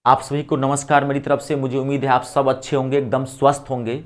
आप सभी को नमस्कार मेरी तरफ से। मुझे उम्मीद है आप सब अच्छे होंगे, एकदम स्वस्थ होंगे।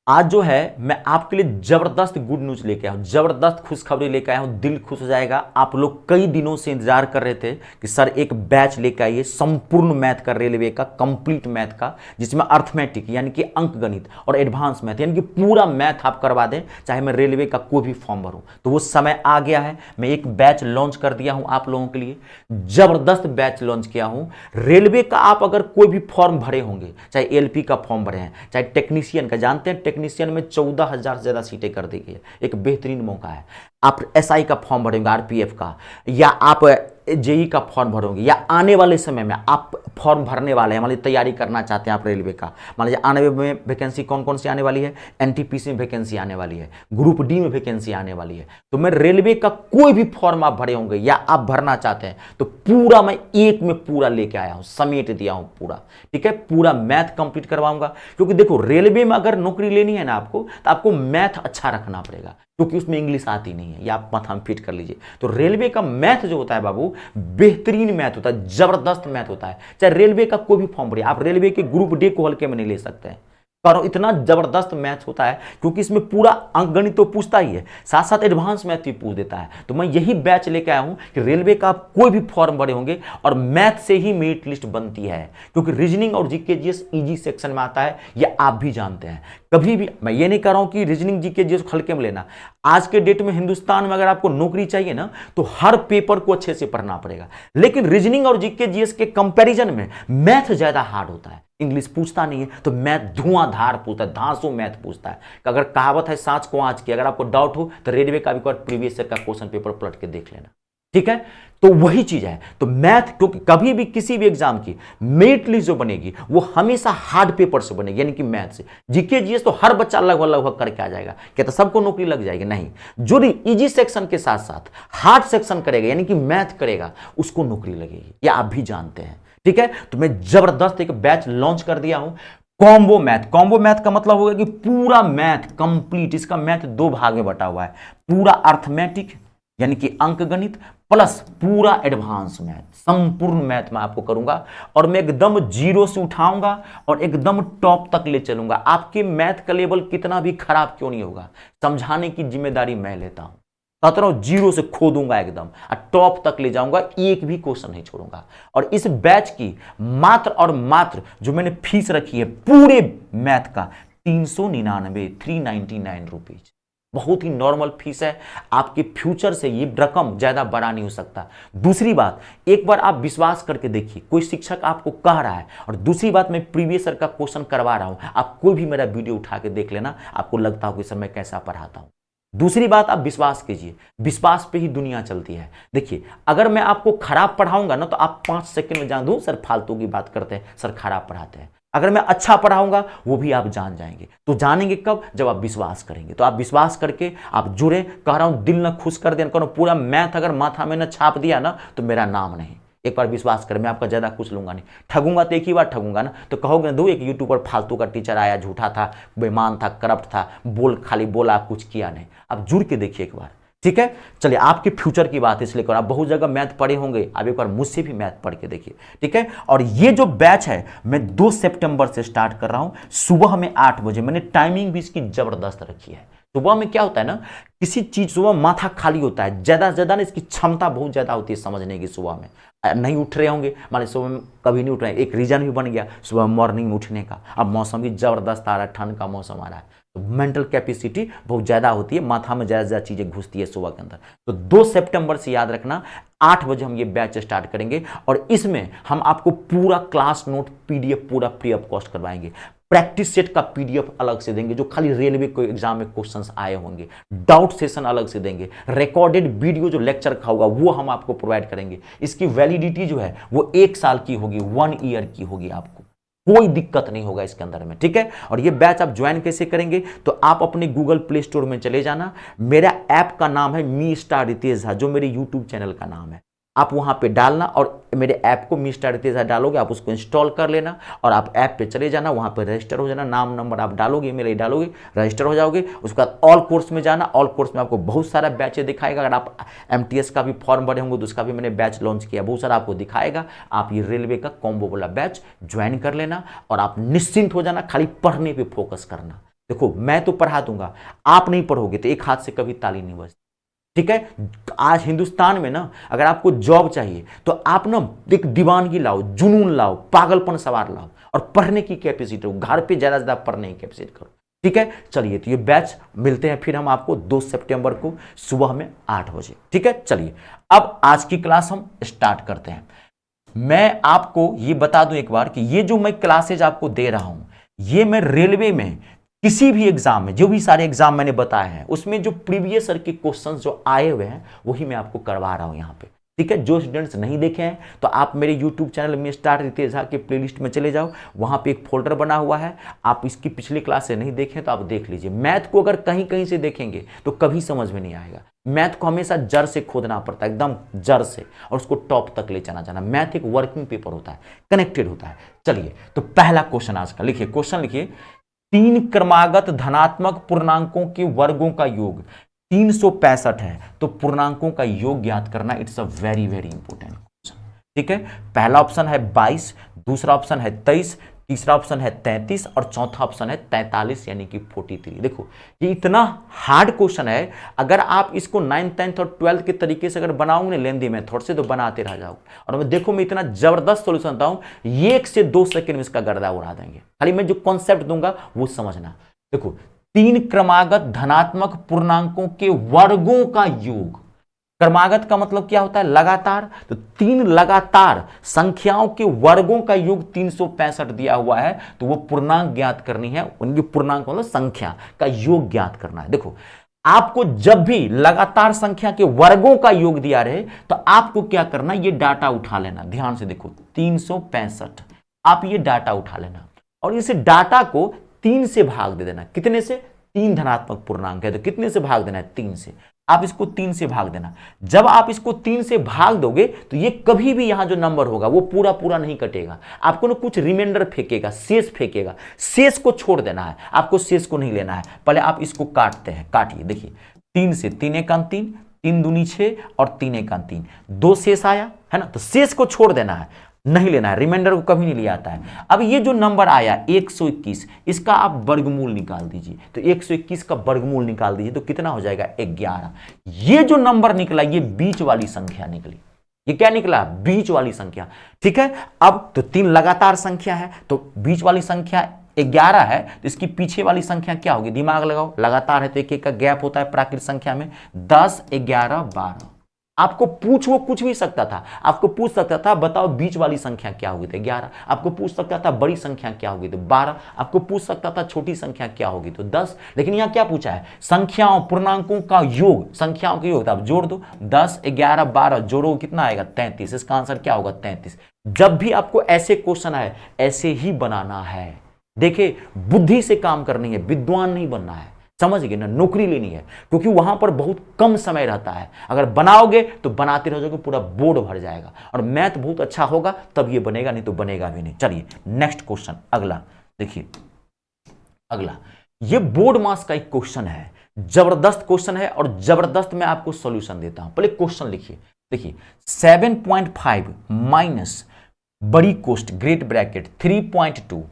आज जो है मैं आपके लिए जबरदस्त गुड न्यूज लेके आया हूं, जबरदस्त खुशखबरी लेके आया हूं। दिल खुश हो जाएगा। आप लोग कई दिनों से इंतजार कर रहे थे कि सर एक बैच लेके आइए संपूर्ण मैथ का, रेलवे का कंप्लीट मैथ का, जिसमें अर्थमेटिक यानी कि अंक गणित और एडवांस मैथ यानी कि पूरा मैथ आप करवा दें, चाहे मैं रेलवे का कोई भी फॉर्म भरूं। तो वो समय आ गया है। मैं एक बैच लॉन्च कर दिया हूं आप लोगों के लिए, जबरदस्त बैच लॉन्च किया हूं। रेलवे का आप अगर कोई भी फॉर्म भरे होंगे, चाहे एलपी का फॉर्म भरे हैं, चाहे टेक्नीशियन का, जानते हैं टेक्नीशियन में 14,000 से ज्यादा सीटें कर दी गई है। एक बेहतरीन मौका है। आप एसआई का फॉर्म भरेंगे, आरपीएफ का, या आप जेई का फॉर्म भरोगे, या आने वाले समय में आप फॉर्म भरने वाले हैं, मान लीजिए तैयारी करना चाहते हैं आप रेलवे का, मान लीजिए आने में वैकेंसी कौन कौन सी आने वाली है, एनटीपीसी में वैकेंसी आने वाली है, ग्रुप डी में वैकेंसी आने वाली है। तो मैं रेलवे का कोई भी फॉर्म आप भरे होंगे या आप भरना चाहते हैं तो पूरा मैं एक में पूरा लेके आया हूं, समेट दिया हूं पूरा। ठीक है, पूरा मैथ कंप्लीट करवाऊंगा। क्योंकि देखो रेलवे में अगर नौकरी लेनी है ना आपको, तो आपको मैथ अच्छा रखना पड़ेगा, क्योंकि उसमें इंग्लिश आती नहीं है, या आप माथा में फिट कर लीजिए। तो रेलवे का मैथ जो होता है बाबू, बेहतरीन मैथ होता है, जबरदस्त मैथ होता है। चाहे रेलवे का कोई भी फॉर्म भरिए, आप रेलवे के ग्रुप डी को हल्के में नहीं ले सकते हैं, पर इतना जबरदस्त मैथ होता है क्योंकि इसमें पूरा अंकगणित तो पूछता ही है, साथ साथ एडवांस मैथ भी पूछ देता है। तो मैं यही बैच लेके आया हूं कि रेलवे का आप कोई भी फॉर्म भरे होंगे और मैथ से ही मेरिट लिस्ट बनती है, क्योंकि रीजनिंग और जीके जीएस इजी सेक्शन में आता है, ये आप भी जानते हैं। कभी भी मैं ये नहीं कह रहा हूं कि रीजनिंग जीके जीएस हल्के में लेना। आज के डेट में हिंदुस्तान में अगर आपको नौकरी चाहिए ना, तो हर पेपर को अच्छे से पढ़ना पड़ेगा। लेकिन रीजनिंग और जीके जीएस के कंपैरिजन में मैथ ज्यादा हार्ड होता है। इंग्लिश पूछता नहीं है, तो मैथ धुआंधार पूछता है, धांसू मैथ पूछता है। अगर कहावत है सांच को आंच की, अगर आपको डाउट हो तो रेलवे का भी प्रीवियस ईयर का क्वेश्चन पेपर पलट के देख लेना। ठीक है, तो वही चीज है। तो मैथ, क्योंकि कभी भी किसी भी एग्जाम की मेरिट लिस्ट जो बनेगी वो हमेशा हार्ड पेपर से बनेगी, यानी कि मैथ से। जीके जीएस तो हर बच्चा लगभग लगभग करके आ जाएगा, क्या तो सबको नौकरी लग जाएगी? नहीं। जो इजी सेक्शन के साथ साथ हार्ड सेक्शन करेगा, यानी कि मैथ करेगा, उसको नौकरी लगेगी, या आप भी जानते हैं। ठीक है, तो मैं जबरदस्त एक बैच लॉन्च कर दिया हूं, कॉम्बो मैथ। कॉम्बो मैथ का मतलब होगा कि पूरा मैथ कंप्लीट, इसका मैथ दो भाग में बटा हुआ है। पूरा अर्थमेटिक यानी कि अंक गणित प्लस पूरा एडवांस मैथ, संपूर्ण मैथ मैं आपको करूंगा, और मैं एकदम जीरो से उठाऊंगा और एकदम टॉप तक ले चलूंगा। आपके मैथ का लेवल कितना भी खराब क्यों नहीं होगा, समझाने की जिम्मेदारी मैं लेता हूं। कहता हूं जीरो से खोदूंगा एकदम और टॉप तक ले जाऊंगा, एक भी क्वेश्चन नहीं छोड़ूंगा। और इस बैच की मात्र और मात्र जो मैंने फीस रखी है पूरे मैथ का 399 रुपीज, बहुत ही नॉर्मल फीस है। आपके फ्यूचर से ये रकम ज्यादा बड़ा नहीं हो सकता। दूसरी बात, एक बार आप विश्वास करके देखिए, कोई शिक्षक आपको कह रहा है, और दूसरी बात मैं प्रीवियस ईयर का क्वेश्चन करवा रहा हूं, आप कोई भी मेरा वीडियो उठा के देख लेना, आपको लगता हो कि सर मैं कैसा पढ़ाता हूं। दूसरी बात, आप विश्वास कीजिए, विश्वास पे ही दुनिया चलती है। देखिए, अगर मैं आपको खराब पढ़ाऊंगा ना, तो आप 5 सेकंड में जान दो सर फालतू की बात करते हैं, सर खराब पढ़ाते हैं। अगर मैं अच्छा पढ़ाऊंगा वो भी आप जान जाएंगे। तो जानेंगे कब? जब आप विश्वास करेंगे। तो आप विश्वास करके आप जुड़े। कह रहा हूं दिल न खुश कर देना, पूरा मैथ अगर माथा में न छाप दिया ना, तो मेरा नाम नहीं। एक बार विश्वास करें, मैं आपका ज्यादा कुछ लूंगा नहीं। ठगूंगा तो एक ही बार ठगूंगा ना, तो कहोगे ना, दो एक यूट्यूबर फालतू का टीचर आया, झूठा था, बेईमान था, करप्ट था, खाली बोला, कुछ किया नहीं। आप जुड़ के देखिए एक बार। ठीक है, चलिए, आपके फ्यूचर की बात इसलिए कर, आप बहुत जगह मैथ पढ़े होंगे, आप एक बार मुझसे भी मैथ पढ़ के देखिए। ठीक है, और ये जो बैच है मैं 2 सितंबर से स्टार्ट कर रहा हूं, सुबह में 8 बजे। मैंने टाइमिंग भी इसकी जबरदस्त रखी है। सुबह में क्या होता है ना, किसी चीज सुबह माथा खाली होता है, ज्यादा से ज्यादा ना इसकी क्षमता बहुत ज्यादा होती है समझने की। सुबह में नहीं उठ रहे होंगे, मान सुबह में कभी नहीं उठ रहे, एक रीजन भी बन गया सुबह मॉर्निंग में उठने का। अब मौसम भी जबरदस्त आ रहा है, ठंड का मौसम आ रहा है, तो मेंटल कैपेसिटी बहुत ज्यादा होती है, माथा में ज्यादा ज्यादा चीजें घुसती है सुबह के अंदर। तो 2 सितंबर से याद रखना, 8 बजे हम ये बैच स्टार्ट करेंगे, और इसमें हम आपको पूरा क्लास नोट पीडीएफ पूरा फ्री ऑफ कॉस्ट करवाएंगे। प्रैक्टिस सेट का पीडीएफ अलग से देंगे, जो खाली रेलवे को एग्जाम में क्वेश्चंस आए होंगे। डाउट सेशन अलग से देंगे। रिकॉर्डेड वीडियो जो लेक्चर का होगा वो हम आपको प्रोवाइड करेंगे। इसकी वैलिडिटी जो है वो 1 साल की होगी, 1 ईयर की होगी। आपको कोई दिक्कत नहीं होगा इसके अंदर में। ठीक है, और ये बैच आप ज्वाइन कैसे करेंगे? तो आप अपने गूगल प्ले स्टोर में चले जाना, मेरा ऐप का नाम है मी स्टार रितेश झा, जो मेरे यूट्यूब चैनल का नाम है। आप वहां पे डालना और मेरे ऐप को मिस्टर रितेश डालोगे, आप उसको इंस्टॉल कर लेना और आप ऐप पे चले जाना, वहां पे रजिस्टर हो जाना, नाम नंबर आप डालोगे, ईमेल आई डालोगे, रजिस्टर हो जाओगे। उसके बाद ऑल कोर्स में जाना, ऑल कोर्स में आपको बहुत सारा बैच दिखाएगा। अगर आप एमटीएस का भी फॉर्म भरे होंगे तो उसका भी मैंने बैच लॉन्च किया, बहुत सारा आपको दिखाएगा। आप ये रेलवे का कॉम्बो वाला बैच ज्वाइन कर लेना और आप निश्चिंत हो जाना, खाली पढ़ने पर फोकस करना। देखो मैं तो पढ़ा दूंगा, आप नहीं पढ़ोगे तो एक हाथ से कभी ताली नहीं बजती, ठीक है। आज हिंदुस्तान में ना अगर आपको जॉब चाहिए तो आप ना एक दीवानगी लाओ, जुनून लाओ, पागलपन सवार लाओ और पढ़ने की कैपेसिटी हो, घर पे ज्यादा से ज्यादा पढ़ने की कैपेसिटी करो, ठीक है। चलिए तो ये बैच मिलते हैं फिर हम आपको 2 सितंबर को सुबह में 8 बजे, ठीक है। चलिए अब आज की क्लास हम स्टार्ट करते हैं। मैं आपको ये बता दूं एक बार कि ये जो मैं क्लासेज आपको दे रहा हूं, ये मैं रेलवे में किसी भी एग्जाम में, जो भी सारे एग्जाम मैंने बताए हैं उसमें जो प्रीवियस ईयर के क्वेश्चंस जो आए हुए हैं वही मैं आपको करवा रहा हूं यहाँ पे, ठीक है। जो स्टूडेंट्स नहीं देखे हैं तो आप मेरे यूट्यूब चैनल में स्टार रितेश झा के प्लेलिस्ट में चले जाओ, वहां पे एक फोल्डर बना हुआ है, आप इसकी पिछली क्लास से नहीं देखें तो आप देख लीजिए। मैथ को अगर कहीं कहीं से देखेंगे तो कभी समझ में नहीं आएगा। मैथ को हमेशा जड़ से खोदना पड़ता है, एकदम जड़ से, और उसको टॉप तक ले जाना। मैथ एक वर्किंग पेपर होता है, कनेक्टेड होता है। चलिए तो पहला क्वेश्चन आज का लिखिए, क्वेश्चन लिखिए, 3 क्रमागत धनात्मक पूर्णांकों के वर्गों का योग 365 है, तो पूर्णांकों का योग ज्ञात करना। It's a very very important question, ठीक है। पहला ऑप्शन है 22, दूसरा ऑप्शन है 23, तीसरा ऑप्शन है 33 और चौथा ऑप्शन है 43 यानी कि 43। देखो ये इतना हार्ड क्वेश्चन है, अगर आप इसको 9th 10th और 12th के तरीके से अगर बनाओगे ना लेंदी मेथड से तो बनाते रह जाओगे। और मैं देखो मैं इतना जबरदस्त सॉल्यूशन देता हूं, 1 से 2 सेकंड में इसका गर्दा उड़ा देंगे। खाली मैं जो कॉन्सेप्ट दूंगा वो समझना। देखो 3 क्रमागत धनात्मक पूर्णांकों के वर्गों का योग, क्रमागत का मतलब क्या होता है, लगातार, तो 3 लगातार संख्याओं के वर्गों का योग 365 दिया हुआ है, तो वो पूर्णांक ज्ञात करनी है। उनकी पूर्णांक मतलब संख्या का योग ज्ञात करना है। देखो आपको जब भी लगातार संख्या के वर्गों का योग दिया रहे तो आपको क्या करना, ये डाटा उठा लेना। ध्यान से देखो 365, आप ये डाटा उठा लेना और इस डाटा को 3 से भाग दे देना। कितने से, 3 धनात्मक पूर्णांक है तो कितने से भाग देना है, 3 से। आप इसको 3 से भाग देना। जब आप इसको 3 से भाग दोगे तो ये कभी भी यहां जो नंबर होगा वो पूरा पूरा नहीं कटेगा, आपको ना कुछ रिमाइंडर फेंकेगा, शेष फेंकेगा। शेष को छोड़ देना है, आपको शेष को नहीं लेना है। पहले आप इसको काटते हैं, काटिए। देखिए 3 से 3 एकान 3, 3 दूनी 6 और 3 एकान 3, 2 शेष आया है ना, तो शेष को छोड़ देना है, नहीं लेना है, रिमाइंडर को कभी नहीं लिया आता है। अब ये जो नंबर आया 121, इसका आप वर्गमूल निकाल दीजिए, तो 121 का वर्गमूल निकाल दीजिए तो कितना हो जाएगा, 11। ये जो नंबर निकला ये बीच वाली संख्या निकली। ये क्या निकला, बीच वाली संख्या, ठीक है। अब तो 3 लगातार संख्या है तो बीच वाली संख्या 11 है, तो इसकी पीछे वाली संख्या क्या होगी, दिमाग लगाओ, लगातार है तो एक एक का गैप होता है प्राकृत संख्या में, 10 11 12। आपको वो पूछ भी सकता था, आपको पूछ सकता था बताओ बीच वाली संख्या क्या होगी, तो 11। आपको पूछ सकता था बड़ी संख्या क्या होगी, तो 12। आपको पूछ सकता था छोटी संख्या क्या होगी, तो 10। लेकिन यहां क्या पूछा है, संख्याओं पूर्णांकों का योग, संख्याओं का योग, तो आप जोड़ दो, 10 11 12 जोड़ो कितना आएगा, 33। इसका आंसर क्या होगा, 33। जब भी आपको ऐसे क्वेश्चन आए ऐसे ही बनाना है। देखिए बुद्धि से काम करनी है, विद्वान नहीं बनना है, समझ गए ना, नौकरी लेनी है, क्योंकि वहां पर बहुत कम समय रहता है। अगर बनाओगे तो बनाते रह जाओगे, पूरा बोर्ड भर जाएगा। और मैथ बहुत अच्छा होगा तब ये बनेगा, नहीं तो बनेगा भी नहीं। चलिए नेक्स्ट क्वेश्चन, अगला देखिए, अगला ये बोर्ड मास का एक क्वेश्चन है, जबरदस्त क्वेश्चन है और जबरदस्त मैं आपको सॉल्यूशन देता हूं। पहले क्वेश्चन लिखिए, देखिए 7.5 माइनस बड़ी कोष्ट ग्रेट ब्रैकेट 3.2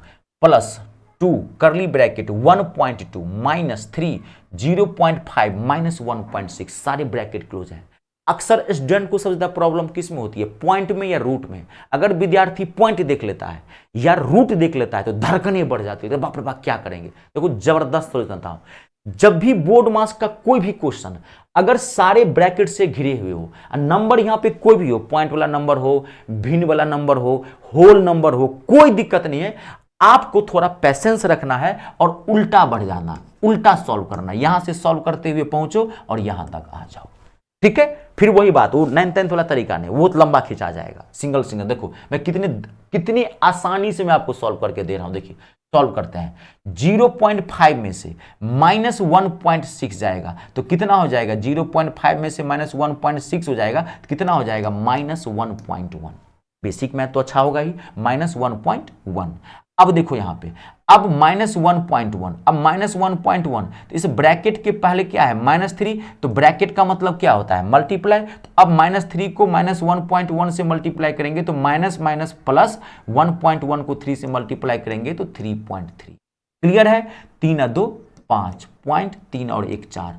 प्लस 2 करली ब्रैकेट 1.2 माइनस 3 0.5 माइनस 1.6, सारे ब्रैकेट क्लोज है। अक्सर स्टूडेंट को सबसे ज्यादा प्रॉब्लम किस में होती है, पॉइंट में या रूट में। अगर विद्यार्थी पॉइंट देख लेता है या रूट देख लेता है तो धड़कनें बढ़ जाती है, तो बाप रे बाप क्या करेंगे। देखो जबरदस्त सॉल्यूशन था। जब भी बोर्ड मास का कोई भी क्वेश्चन अगर सारे ब्रैकेट से घिरे हुए हो, नंबर यहां पे कोई भी हो, पॉइंट वाला नंबर हो, भिन्न वाला नंबर हो, होल नंबर हो, कोई दिक्कत नहीं है। आपको थोड़ा पेशेंस रखना है और उल्टा बढ़ जाना, उल्टा सॉल्व करना। यहां से सॉल्व करते हुए पहुंचो और यहां तक आ जाओ। ठीक है, फिर वही बात, वो 9th 10th वाला तरीका नहीं, वो लंबा खिंचा जाएगा। सिंगल सिंगल देखो मैं कितनी आसानी से मैं आपको सॉल्व करके दे रहा हूं। देखिए सॉल्व करते हैं। 0.5 में से -1.6 जाएगा तो कितना हो जाएगा? 0.5 में से -1.6 हो जाएगा तो कितना हो जाएगा? -1.1। बेसिक मैथ तो अच्छा होगा ही। -1.1। अब देखो यहां पे, अब -1.1, अब -1.1 तो इस ब्रैकेट के पहले क्या है? -3, तो ब्रैकेट का मतलब क्या होता है? मल्टीप्लाई। तो अब -3 को -1.1 से मल्टीप्लाई करेंगे तो माइनस माइनस प्लस, 1.1 को 3 से मल्टीप्लाई करेंगे तो 3.3। क्लियर है? 3 और 2 5, 3 और 1 4।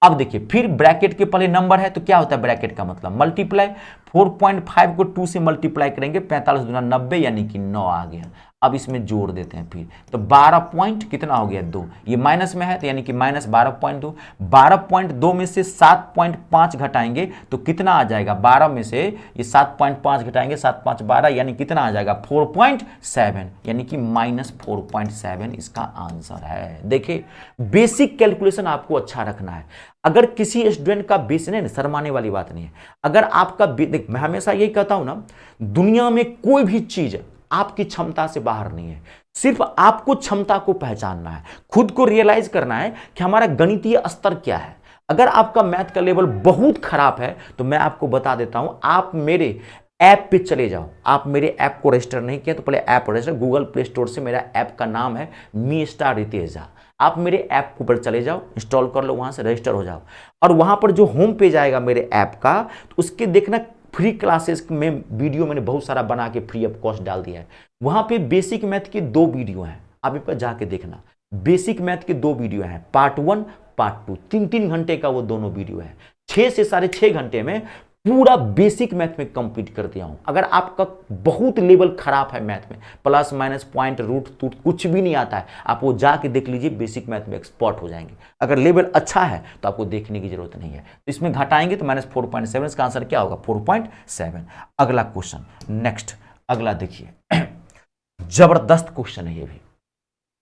अब देखिए फिर ब्रैकेट के पहले नंबर है तो क्या होता है? ब्रैकेट का मतलब मल्टीप्लाई। 4.5 को 2 से मल्टीप्लाई करेंगे, 45 दूना 90 यानी कि 9 आ गया। अब इसमें जोड़ देते हैं फिर, तो 12 पॉइंट कितना हो गया? 2। ये माइनस में है तो यानी कि -12.2। 12.2 में से 7.5 घटाएंगे तो कितना आ जाएगा? 12 में से ये 7.5 घटाएंगे, 7 5 12 यानी कितना आ जाएगा? 4.7, यानी कि -4.7 इसका आंसर है। देखिए बेसिक कैलकुलेशन आपको अच्छा रखना है। अगर किसी स्टूडेंट का बेस नहीं, शर्माने वाली बात नहीं है। अगर आपका देख, मैं हमेशा यही कहता हूं ना, दुनिया में कोई भी चीज आपकी क्षमता से बाहर नहीं है। सिर्फ आपको क्षमता को पहचानना है, खुद को रियलाइज करना है कि हमारा गणितीय स्तर क्या है। अगर आपका मैथ का लेवल बहुत खराब है तो मैं आपको बता देता हूं, आप मेरे ऐप पे चले जाओ। आप मेरे ऐप को रजिस्टर नहीं किया तो पहले app register, Google play store से मेरा ऐप का नाम है मी स्टार रितेश झा। आप मेरे ऐप के ऊपर चले जाओ, इंस्टॉल कर लो, वहां से रजिस्टर हो जाओ, और वहां पर जो होम पेज आएगा मेरे ऐप का, तो उसके देखना फ्री क्लासेस में वीडियो मैंने बहुत सारा बना के फ्री ऑफ कॉस्ट डाल दिया है। वहां पे बेसिक मैथ के 2 वीडियो हैं, आप इस पर जाके देखना। बेसिक मैथ के 2 वीडियो हैं, पार्ट 1 पार्ट 2, 3-3 घंटे का वो दोनों वीडियो है। 6 से 6.5 घंटे में पूरा बेसिक मैथ में कंप्लीट कर दिया हूं। अगर आपका बहुत लेवल खराब है मैथ में, प्लस माइनस पॉइंट रूट टूट कुछ भी नहीं आता है, आप वो जाके देख लीजिए, बेसिक मैथ में एक्सपर्ट हो जाएंगे। अगर लेवल अच्छा है तो आपको देखने की जरूरत नहीं है। तो इसमें घटाएंगे तो -4.7, इसका आंसर क्या होगा? 4.7। अगला क्वेश्चन, नेक्स्ट अगला देखिए, जबरदस्त क्वेश्चन है ये भी।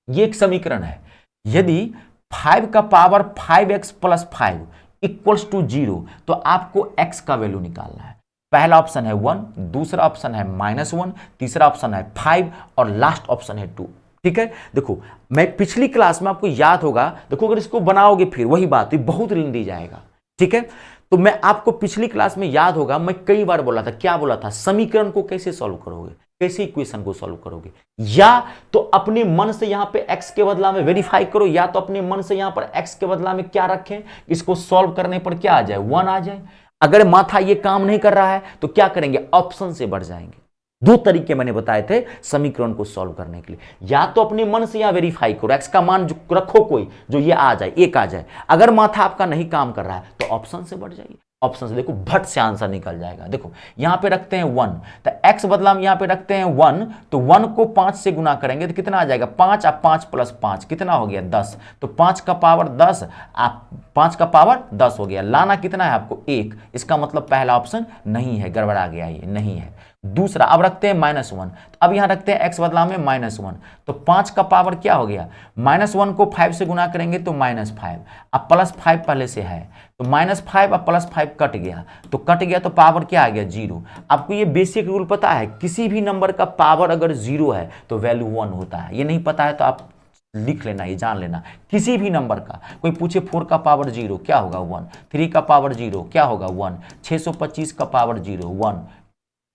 ये एक समीकरण है, यदि 5 का पावर 5x + 5 इक्वल्स टू 0 तो आपको x का वैल्यू निकालना है। पहला ऑप्शन है 1, दूसरा ऑप्शन है -1, तीसरा ऑप्शन है 5 और लास्ट ऑप्शन है 2। ठीक है, देखो मैं पिछली क्लास में, आपको याद होगा, देखो अगर इसको बनाओगे फिर वही बात, ये बहुत लेंदी जाएगा। ठीक है, तो मैं आपको पिछली क्लास में याद होगा, मैं कई बार बोला था, क्या बोला था? समीकरण को कैसे सॉल्व करोगे, कैसे इक्वेशन को सॉल्व करोगे? या तो अपने मन से यहां पे x के बदला में वेरीफाई करो, या तो अपने मन से यहां पर x के बदला में क्या रखें, इसको सॉल्व करने पर क्या आ जाए? 1 आ जाए। अगर माथा ये काम नहीं कर रहा है तो क्या करेंगे? ऑप्शन से बढ़ जाएंगे। 2 तरीके मैंने बताए थे समीकरण को सॉल्व करने के लिए, या तो अपने मन से यहां वेरीफाई करो, x का मान जो रखो कोई जो ये आ जाए, 1 आ जाए। अगर माथा आपका नहीं काम कर रहा है तो ऑप्शन से बढ़ जाइए। ऑप्शन से देखो भट से आंसर निकल जाएगा। देखो यहां पे रखते हैं 1, तो x बदला में यहां पे रखते हैं 1, तो 1 को 5 से गुना करेंगे तो कितना आ जाएगा? 5 और 5 + 5 कितना हो गया? 10। तो 5 का पावर 10, आप 5 का पावर 10 हो गया। लाना कितना है आपको? 1। इसका मतलब पहला ऑप्शन नहीं है, गड़बड़ा गया, ये नहीं है। दूसरा अब रखते हैं -1, तो अब यहां रखते हैं x बदला में -1, तो 5 का पावर क्या हो गया? -1 को 5 से गुना करेंगे तो -5, अब +5 पहले से है तो -5 और +5 कट गया, तो कट गया तो पावर क्या आ गया? 0। आपको ये बेसिक रूल पता है, किसी भी नंबर का पावर अगर 0 है तो वैल्यू 1 होता है। ये नहीं पता है तो आप लिख लेना, ये जान लेना। किसी भी नंबर का, कोई पूछे 4 का पावर 0 क्या होगा? 1। 3 का पावर 0 क्या होगा? 1। 625 का पावर 0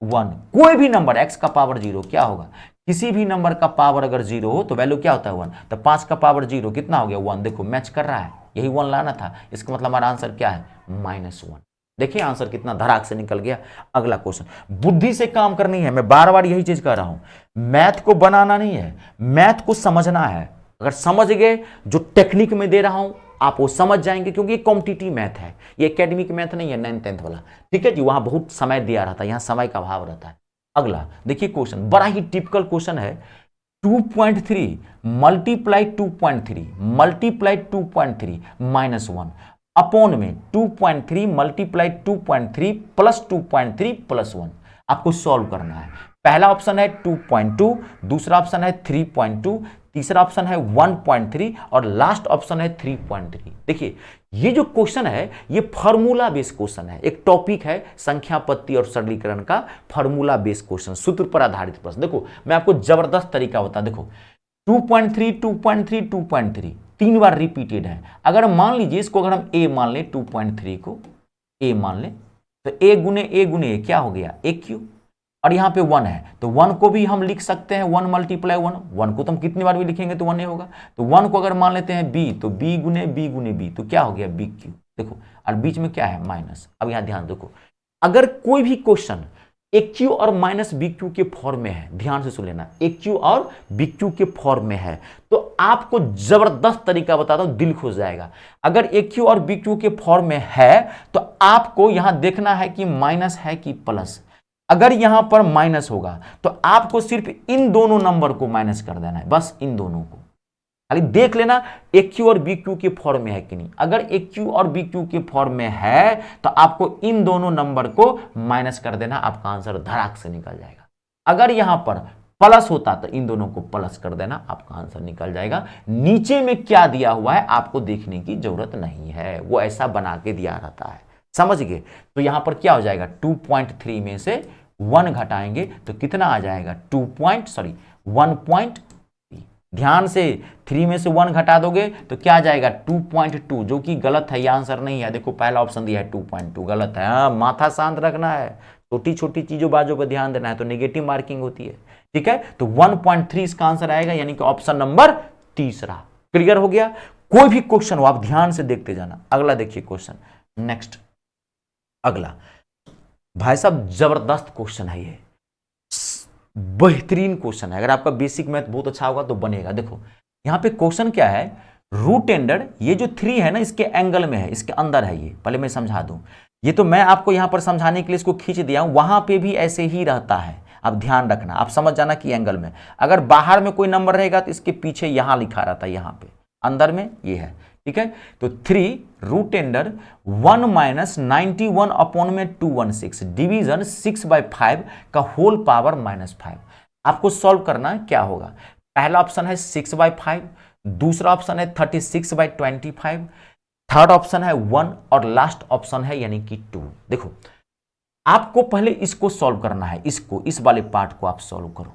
1। कोई भी नंबर x का पावर 0 क्या होगा? किसी भी नंबर का पावर अगर 0 हो तो वैल्यू क्या होता है? 1। तो 5 का पावर 0 कितना हो गया? 1। देखो मैच कर रहा है, यही 1 लाना था, इसका मतलब हमारा आंसर क्या है? -1। देखिए आंसर कितना धड़ाक से निकल गया। अगला क्वेश्चन, बुद्धि से काम करनी है। मैं बार बार यही चीज कह रहा हूं, मैथ को बनाना नहीं है, मैथ को समझना है। अगर समझ गए, जो टेक्निक में दे रहा हूं आप वो समझ जाएंगे, क्योंकि ये कॉम्पिटिटिव मैथ है, ये एकेडमिक मैथ नहीं है 9th 10th वाला। ठीक है जी, वहां बहुत समय दिया रहता है, यहां समय का अभाव रहता है। अगला देखिए क्वेश्चन, बड़ा ही टिपिकल क्वेश्चन है। 2.3 मल्टीप्लाई 2.3 मल्टीप्लाई 2.3 -1 अपॉन में 2.3 मल्टीप्लाई 2.3 + 2.3 + 1 आपको सॉल्व करना है। पहला ऑप्शन है 2.2, दूसरा ऑप्शन है 3.2, तीसरा ऑप्शन है 1.3 और लास्ट ऑप्शन है 3.3। देखिए ये जो क्वेश्चन है ये फार्मूला बेस्ड क्वेश्चन है, एक टॉपिक है संख्या पत्ती और सरलीकरण का फार्मूला बेस्ड क्वेश्चन, सूत्र पर आधारित प्रश्न। देखो मैं आपको जबरदस्त तरीका बता, देखो 2.3 2.3 2.3 तीन बार रिपीटेड है। अगर मान लीजिए इसको अगर हम a मान लें, 2.3 को a मान लें, तो a गुने क्या हो गया a क्यूब, और यहाँ पे 1 है तो 1 को भी हम लिख सकते हैं 1 मल्टीप्लाई 1 को तो हम कितनी बार भी लिखेंगे तो 1 ही होगा। तो 1 को अगर मान लेते हैं b, तो b गुने b तो क्या हो गया b क्यूब। देखो और बीच में क्या है माइनस। अब यहाँ ध्यान देखो, अगर कोई भी क्वेश्चन ए क्यू और माइनस बी क्यू के फॉर्म में है, ध्यान से सुन लेना, ए क्यू और बी क्यू के फॉर्म में है, तो आपको जबरदस्त तरीका बताता हूं, दिल खुश जाएगा। अगर ए क्यू और बी क्यू के फॉर्म में है तो आपको यहां देखना है कि माइनस है कि प्लस। अगर यहां पर माइनस होगा तो आपको सिर्फ इन दोनों नंबर को माइनस कर देना है, बस इन दोनों को खाली देख लेना ए क्यू और बी क्यू के फॉर्म में है कि नहीं। अगर ए क्यू और बी क्यू के फॉर्म में है तो आपको इन दोनों नंबर को माइनस कर देना, आपका आंसर धड़ाक से निकल जाएगा। अगर यहां पर प्लस होता तो इन दोनों को प्लस कर देना, आपका आंसर निकल जाएगा। नीचे में क्या दिया हुआ है आपको देखने की जरूरत नहीं है, वो ऐसा बना के दिया रहता है, समझ गए। तो यहां पर क्या हो जाएगा 2.3 में से 1 घटाएंगे तो कितना आ जाएगा 1. ध्यान से 3 में से 1 घटा दोगे तो क्या आ जाएगा 2.2, जो कि गलत है, ये आंसर नहीं है। देखो पहला ऑप्शन दिया है 2.2, गलत है। हाँ, माथा शांत रखना है, छोटी छोटी चीजों बाजों पर ध्यान देना है तो नेगेटिव मार्किंग होती है, ठीक है। तो 1.3 इसका आंसर आएगा, यानी कि ऑप्शन नंबर तीसरा। क्लियर हो गया। कोई भी क्वेश्चन हो आप ध्यान से देखते जाना। अगला देखिए क्वेश्चन, नेक्स्ट अगला भाई साहब जबरदस्त क्वेश्चन है, ये बेहतरीन क्वेश्चन है। अगर आपका बेसिक मैथ बहुत अच्छा होगा तो बनेगा। देखो यहां पे क्वेश्चन क्या है, रूट एंडर, ये जो 3 है ना इसके एंगल में है, इसके अंदर है। ये पहले मैं समझा दूं, ये तो मैं आपको यहां पर समझाने के लिए इसको खींच दिया हूं, वहां पे भी ऐसे ही रहता है। अब ध्यान रखना, आप समझ जाना कि एंगल में अगर बाहर में कोई नंबर रहेगा तो इसके पीछे यहां लिखा रहता है, यहां पे अंदर में ये है, ठीक है। तो 3 रूट एंडर 1 माइनस 91 अपॉन में 216 डिवीजन 6/5 का होल पावर -5। आपको सॉल्व करना है, क्या होगा। पहला ऑप्शन है 6/5, दूसरा ऑप्शन है 36/25, थर्ड ऑप्शन है 1 और लास्ट ऑप्शन है यानी कि 2। देखो आपको पहले इसको सॉल्व करना है, इसको, इस वाले पार्ट को आप सॉल्व करो,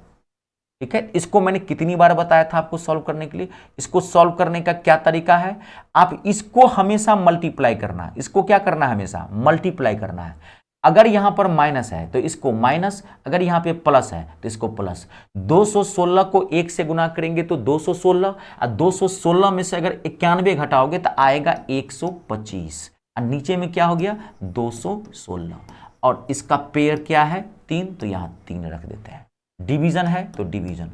ठीक है। इसको मैंने कितनी बार बताया था आपको सॉल्व करने के लिए। इसको सॉल्व करने का क्या तरीका है, आप इसको हमेशा मल्टीप्लाई करना, इसको क्या करना है, हमेशा मल्टीप्लाई करना है। अगर यहां पर माइनस है तो इसको माइनस, अगर यहां पे प्लस है तो इसको प्लस। 216 को 1 से गुना करेंगे तो 216, और 216 में से अगर 91 घटाओगे तो आएगा 125, और नीचे में क्या हो गया 216, और इसका पेयर क्या है 3, तो यहां 3 रख देते हैं। डिवीजन है तो डिवीजन,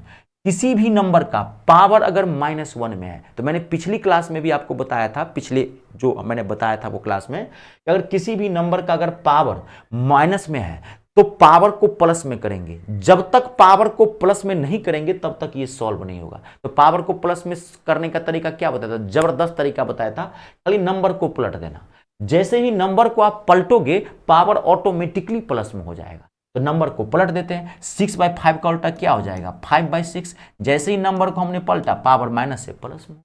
किसी भी नंबर का पावर अगर -1 में है, तो मैंने पिछली क्लास में भी आपको बताया था, पिछले जो मैंने बताया था वो क्लास में, कि अगर किसी भी नंबर का अगर पावर माइनस में है तो पावर को प्लस में करेंगे। जब तक पावर को प्लस में नहीं करेंगे तब तक ये सॉल्व नहीं होगा। तो पावर को प्लस में करने का तरीका क्या बताया था, जबरदस्त तरीका बताया था, खाली नंबर को पलट देना। जैसे ही नंबर को आप पलटोगे पावर ऑटोमेटिकली प्लस में हो जाएगा। तो नंबर को पलट देते हैं, 6/5 का उल्टा क्या हो जाएगा 5/6। जैसे ही नंबर को हमने पलटा पावर माइनस से प्लस में,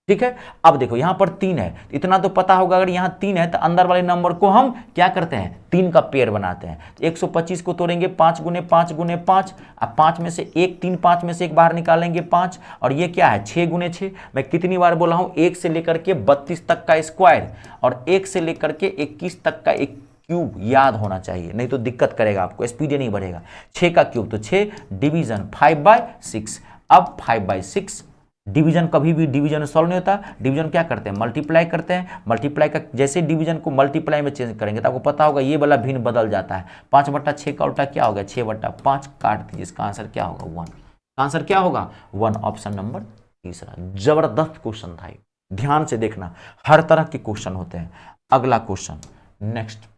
ठीक है। अब देखो यहां पर 3 है, इतना तो पता होगा, अगर यहां 3 है तो अंदर वाले नंबर को हम क्या करते हैं 3 का पेयर बनाते हैं। 125 को तोड़ेंगे 5 गुने 5 गुने 5, अब 5 में से 1 3 5 में से एक बाहर निकालेंगे 5, और ये क्या है 6 गुने 6। मैं कितनी बार बोला हूं 1 से लेकर के 32 तक का स्क्वायर और 1 से लेकर के 21 तक का एक क्यूब याद होना चाहिए, नहीं तो दिक्कत करेगा आपको, स्पीड नहीं बढ़ेगा। 6 का क्यूब तो 6, डिवीजन 5/6। अब 5/6 डिवीजन, कभी भी डिवीजन सॉल्व नहीं होता, डिवीजन क्या करते हैं मल्टीप्लाई करते हैं। मल्टीप्लाई का जैसे डिवीजन को मल्टीप्लाई में चेंज करेंगे तो आपको पता होगा ये वाला भिन्न बदल जाता है। 5/6 का उल्टा क्या होगा 6/5, काट दीजिए, इसका आंसर क्या होगा 1। आंसर क्या होगा 1, ऑप्शन नंबर तीसरा। जबरदस्त क्वेश्चन था, ध्यान से देखना, हर तरह के क्वेश्चन होते हैं। अगला क्वेश्चन नेक्स्ट,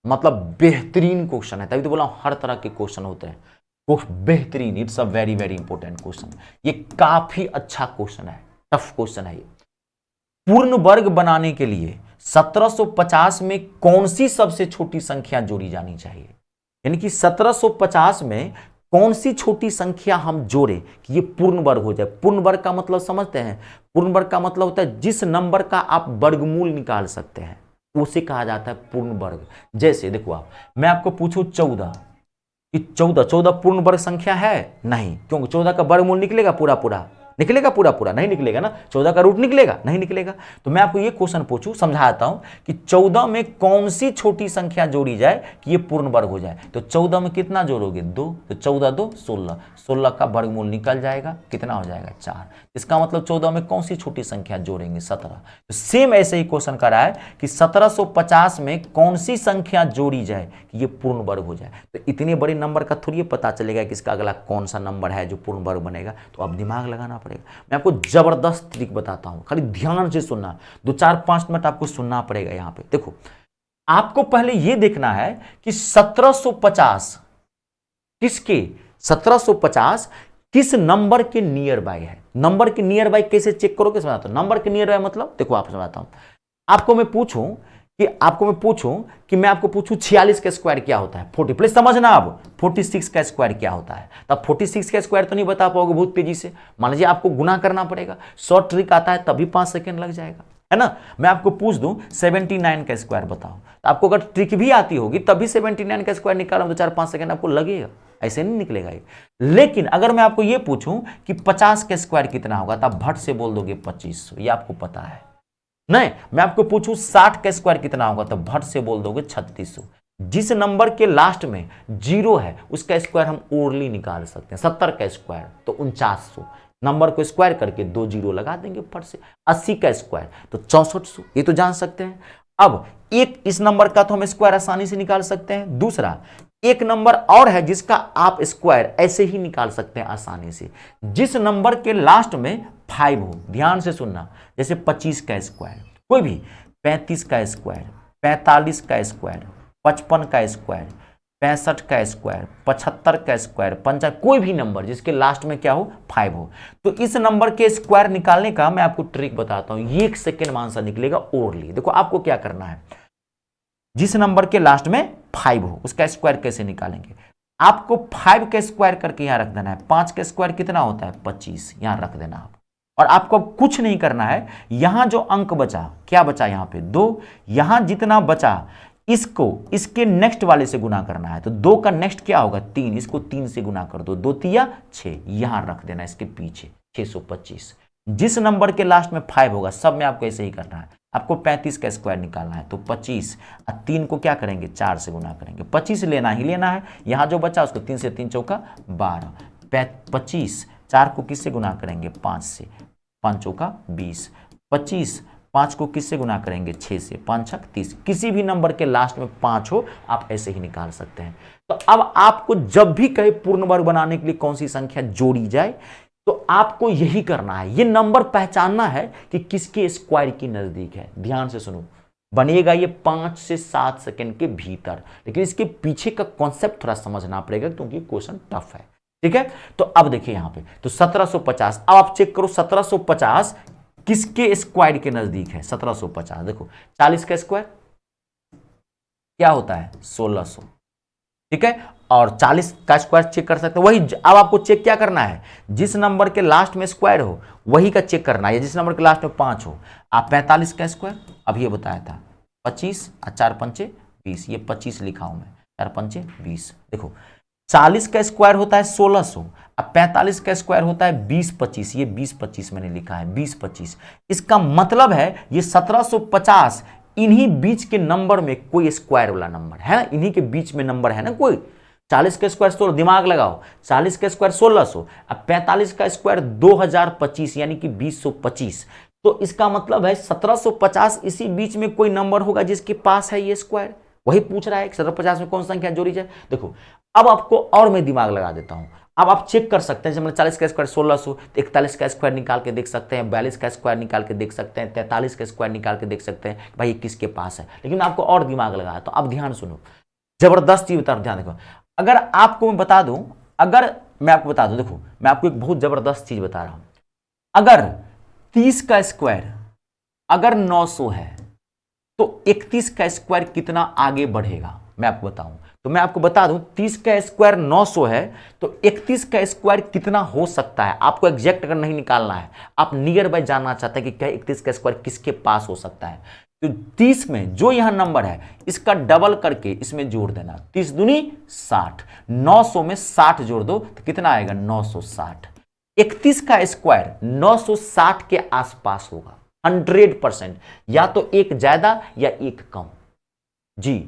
मतलब बेहतरीन क्वेश्चन है, तभी तो बोला हर तरह के क्वेश्चन होते हैं, बेहतरीन, it's a very very important question. ये काफी अच्छा क्वेश्चन है, टफ क्वेश्चन है ये। पूर्ण वर्ग बनाने के लिए 1750 में कौन सी सबसे छोटी संख्या जोड़ी जानी चाहिए, यानी कि 1750 में कौन सी छोटी संख्या हम जोड़े कि ये पूर्ण वर्ग हो जाए। पूर्ण वर्ग का मतलब समझते हैं? पूर्ण वर्ग का मतलब होता है जिस नंबर का आप वर्गमूल निकाल सकते हैं उसे कहा जाता है पूर्ण वर्ग। जैसे देखो आप, मैं आपको पूछूं 14 कि 14 पूर्ण वर्ग संख्या है? नहीं, क्योंकि 14 का वर्गमूल निकलेगा पूरा पूरा? निकलेगा पूरा पूरा? नहीं निकलेगा ना। 14 का रूट निकलेगा? नहीं निकलेगा। तो मैं आपको ये क्वेश्चन पूछूं, समझाता हूं कि 14 में कौन सी छोटी संख्या जोड़ी जाए कि ये पूर्ण वर्ग हो जाए। तो 14 में कितना जोड़ोगे? 2। तो 14 2 16, 16 का वर्गमूल निकल जाएगा, कितना हो जाएगा? 4। इसका मतलब 14 में कौन सी छोटी संख्या जोड़ेंगे? 17। तो सेम ऐसे ही क्वेश्चन कर रहा है कि 1750 में कौन सी संख्या जोड़ी जाए कि ये पूर्ण वर्ग हो जाए। तो इतने बड़े नंबर का थोड़ी पता चलेगा कि इसका अगला कौन सा नंबर है जो पूर्ण वर्ग बनेगा। तो अब दिमाग लगाना पड़ेगा। मैं आपको जबरदस्त ट्रिक बताता हूं, खाली ध्यान से सुनना, 2-4-5 मिनट आपको सुनना पड़ेगा। यहां पे देखो, आपको पहले यह देखना है कि 1750 किसके, 1750 किस नंबर के नियर बाय है। नंबर के नियर बाय कैसे चेक करोगे समझाता हूं। नंबर के नियर बाय मतलब देखो, आप समझाता हूं। आपको मैं पूछूं कि मैं आपको पूछूं 46 का स्क्वायर क्या होता है? 40। प्लीज समझना, अब 46 का स्क्वायर क्या होता है? तब 46 का स्क्वायर तो नहीं बता पाओगे बहुत तेजी से। मान लीजिए आपको गुना करना पड़ेगा, शॉर्ट ट्रिक आता है तभी 5 सेकंड लग जाएगा, है ना। मैं आपको पूछ दूं 79 का स्क्वायर बताओ, तो आपको अगर ट्रिक भी आती होगी तब भी 79 का स्क्वायर निकालो तो 4-5 सेकंड आपको लगेगा, ऐसे नहीं निकलेगा ये। लेकिन अगर मैं आपको ये पूछूं कि 50 का स्क्वायर कितना होगा, तब भट से बोल दोगे 2500, ये आपको पता है। नहीं, मैं आपको पूछूं 60 का स्क्वायर कितना होगा, तो भट से बोल दोगे 3600। जिस नंबर के लास्ट में 0 है उसका स्क्वायर हम ओरली निकाल सकते हैं। 70 का स्क्वायर तो 4900, नंबर को स्क्वायर करके 2 0 लगा देंगे फट से। 80 का स्क्वायर तो 6400, ये तो जान सकते हैं। अब एक इस नंबर का तो हम स्क्वायर आसानी से निकाल सकते हैं। दूसरा एक नंबर और है जिसका आप स्क्वायर ऐसे ही निकाल सकते हैं आसानी से, जिस नंबर के लास्ट में 5 हो। ध्यान से सुनना, जैसे 25 का स्क्वायर, कोई भी 35 का स्क्वायर, 45 का स्क्वायर, 55 का स्क्वायर, 65 का स्क्वायर, 75 का स्क्वायर, 55, कोई भी नंबर जिसके लास्ट में क्या हो? 5 हो। तो इस नंबर के स्क्वायर निकालने का मैं आपको ट्रिक बताता हूं, 1 सेकेंड में आंसर निकलेगा ओरली। देखो आपको क्या करना है, जिस नंबर के लास्ट में 5 हो उसका स्क्वायर कैसे निकालेंगे। आपको 5 का स्क्वायर करके यहां रख देना है। 5 का स्क्वायर कितना होता है? 25, यहां रख देना आप। और आपको कुछ नहीं करना है, यहां जो अंक बचा, क्या बचा? यहां पे 2, यहां जितना बचा इसको इसके नेक्स्ट वाले से गुना करना है। तो 2 का नेक्स्ट क्या होगा? 3, इसको 3 से गुना कर दो, 2 3 6, यहां रख देना इसके पीछे 625। जिस नंबर के लास्ट में 5 होगा सब में आपको ऐसे ही करना है। आपको 35 का स्क्वायर निकालना है, तो 25 और 3 को क्या करेंगे? 4 से गुना करेंगे। 25 लेना ही लेना है, यहां जो बचा उसको 3 से 3 चौका 12, 25 4 को किससे गुना करेंगे? 5 से, 5 चौका 20, 25 5 को किससे गुना करेंगे? 6 से, 5 छक 30। किसी भी नंबर के लास्ट में 5 हो आप ऐसे ही निकाल सकते हैं। तो अब आपको जब भी कहे पूर्ण वर्ग बनाने के लिए कौन सी संख्या जोड़ी जाए, तो आपको यही करना है, ये नंबर पहचानना है कि किसके स्क्वायर की नजदीक है। ध्यान से सुनो, बनेगा ये 5 से 7 सेकंड के भीतर, लेकिन इसके पीछे का कॉन्सेप्ट थोड़ा समझना पड़ेगा क्योंकि क्वेश्चन टफ है। ठीक है, तो अब देखिए यहां पे, तो 1750, अब आप चेक करो 1750 किसके स्क्वायर के नजदीक है? 1750 देखो, 40 का स्क्वायर क्या होता है? 1600। ठीक है, और 40 का स्क्वायर चेक कर सकते हैं। वही अब आपको चेक क्या करना है, जिस नंबर के लास्ट में स्क्वायर हो वही का चेक करना है, जिस नंबर के लास्ट में 5 हो। आप 45 का स्क्वायर अब ये बताया था 25 और 4 पंचे 20, ये 25 लिखा हूं मैं, 4 पंचे 20। देखो 40 का स्क्वायर होता है 1600, अब 45 का स्क्वायर होता है 20-25, ये 20-25 मैंने लिखा है, 20-25। इसका मतलब है ये 1750 इन्हीं बीच के नंबर में कोई स्क्वायर वाला नंबर है ना, इन्हीं के बीच में नंबर है ना कोई। 40 का स्क्वायर 16, दिमाग लगाओ, 40 का स्क्वायर 1600, अब 45 का स्क्वायर 2025 यानी कि 2025। तो इसका मतलब है 1750 इसी बीच में कोई नंबर होगा जिसके पास है ये स्क्वायर। वही पूछ रहा है 1750 में कौन सी संख्या जोड़ी जाए। देखो अब आपको और मैं दिमाग लगा देता हूं, अब आप चेक कर सकते हैं, जब 40 का स्क्वायर 1600, तो 41 का स्क्वायर निकाल के देख सकते हैं, 42 का स्क्वायर निकाल के देख सकते हैं, 43 का स्क्वायर निकाल के देख सकते हैं भाई किसके पास है। लेकिन आपको और दिमाग लगाया, तो अब ध्यान सुनो, जबरदस्त चीज तरफ ध्यान देखो। अगर आपको मैं बता दूं, अगर मैं आपको बता दूं, देखो मैं आपको एक बहुत जबरदस्त चीज बता रहा हूं, अगर 30 का स्क्वायर अगर 900 है तो 31 का स्क्वायर कितना आगे बढ़ेगा मैं आपको बताऊं। तो मैं आपको बता दूं 30 का स्क्वायर 900 है, तो 31 का स्क्वायर कितना हो सकता है? आपको एग्जैक्ट अगर नहीं निकालना है, आप नियर बाय जानना चाहते हैं कि क्या 31 का स्क्वायर किसके पास हो सकता है, तो 30 में जो यहां नंबर है इसका डबल करके इसमें जोड़ देना। 30 दूनी 60, 900 में 60 जोड़ दो तो कितना आएगा? 960। 31 का स्क्वायर 960 के आसपास होगा 100%, या तो एक ज्यादा या एक कम। जी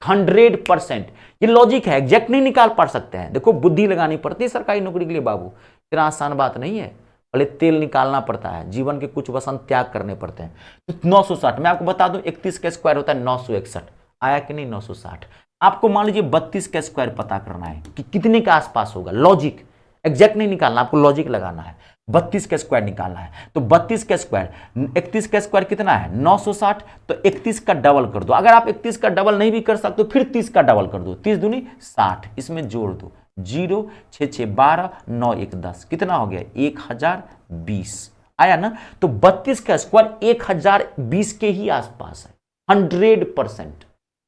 100%, ये लॉजिक है, एग्जैक्ट नहीं निकाल पा सकते हैं। देखो बुद्धि लगानी पड़ती है सरकारी नौकरी के लिए बाबू, इतना आसान बात नहीं है। पहले तेल निकालना पड़ता है, जीवन के कुछ वसन त्याग करने पड़ते हैं। तो 960 मैं आपको बता दूं 31 का स्क्वायर होता है 961, आया कि नहीं? 960। आपको मान लीजिए 32 का स्क्वायर पता करना है कि कितने के आसपास होगा। लॉजिक, एग्जैक्ट नहीं निकालना, आपको लॉजिक लगाना है। 32 का स्क्वायर निकालना है, तो 32 का स्क्वायर 31 का स्क्वायर कितना है? 960। तो 31 का डबल कर दो। अगर आप 31 का डबल नहीं भी कर सकते तो फिर 30 का डबल कर दो। 30 दूनी 60, इसमें जोड़ दो 0 6 6 12 9 1 10, कितना हो गया? 1020 आया ना? तो 32 का स्क्वायर 1020 के ही आसपास है 100%।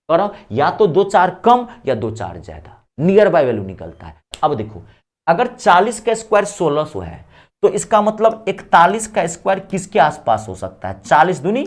करो या तो 2-4 कम या 2-4 ज्यादा, नियर बाय वैल्यू निकलता है। अब देखो अगर 40 का स्क्वायर 1600 है तो इसका मतलब 41 का स्क्वायर किसके आसपास हो सकता है? 40 दूनी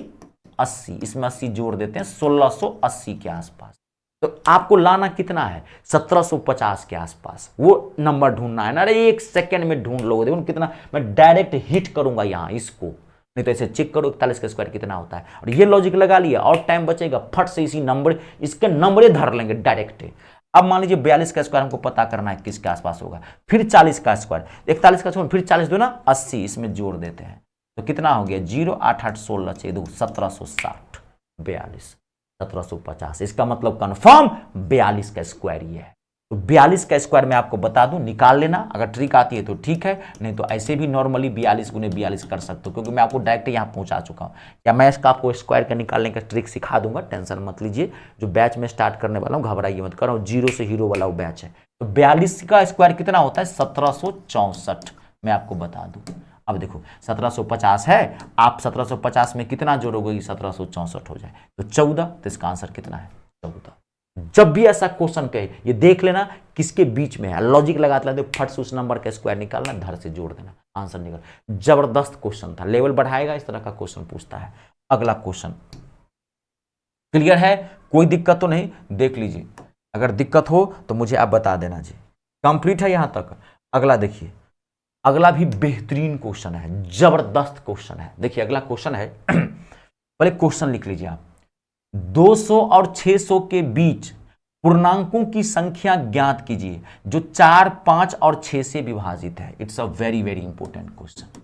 80, इसमें 80 जोड़ देते हैं 1680 के आसपास। तो आपको लाना कितना है? 1750 के आसपास, वो नंबर ढूंढना है ना। अरे एक सेकंड में ढूंढ लोगे, देखो कितना मैं डायरेक्ट हिट करूंगा यहां इसको, नहीं तो ऐसे चेक करो 41 का स्क्वायर कितना होता है। और ये लॉजिक लगा लिया और टाइम बचेगा, फट से इसी नंबर इसके नंबरे धर लेंगे डायरेक्ट। अब मान लीजिए 42 का स्क्वायर हमको पता करना है किसके आसपास होगा, फिर 40 का स्क्वायर 41 का स्क्वायर फिर 40 दो ना 80, इसमें जोड़ देते हैं तो कितना हो गया? 0 8 8 16 6 2 1760 42 1750। इसका मतलब कंफर्म 42 का स्क्वायर ये है। तो 42 का स्क्वायर मैं आपको बता दूं, निकाल लेना, अगर ट्रिक आती है तो ठीक है, नहीं तो ऐसे भी नॉर्मली 42 गुने 42 कर सकते हो, क्योंकि मैं आपको डायरेक्ट यहां पहुंचा चुका हूं। या मैं इसका आपको स्क्वायर का निकालने का ट्रिक सिखा दूंगा, टेंशन मत लीजिए। जो बैच में स्टार्ट करने वाला हूं घबराइए मत, कर रहा हूं 0 से हीरो वाला वो बैच है। तो 42 का स्क्वायर कितना होता है? 1764, मैं आपको बता दूं। अब देखो 1750 है, आप 1750 में कितना जोड़ोगे कि 1764 हो जाए? तो 14, तो इसका आंसर कितना है? 14। जब भी ऐसा क्वेश्चन कहे ये देख लेना किसके बीच में है, लॉजिक लगाते रहते फट से उस नंबर का स्क्वायर निकालना, धर से जोड़ देना, आंसर निकल। जबरदस्त क्वेश्चन था, लेवल बढ़ाएगा, इस तरह का क्वेश्चन पूछता है। अगला क्वेश्चन क्लियर है? कोई दिक्कत तो नहीं? देख लीजिए, अगर दिक्कत हो तो मुझे आप बता देना जी। कंप्लीट है यहां तक? अगला देखिए, अगला भी बेहतरीन क्वेश्चन है, जबरदस्त क्वेश्चन है। देखिए अगला क्वेश्चन है पहले क्वेश्चन लिख लीजिए आप। 200 और 600 के बीच पूर्णांकों की संख्या ज्ञात कीजिए जो 4, 5 और 6 से विभाजित है। It's a very very important question.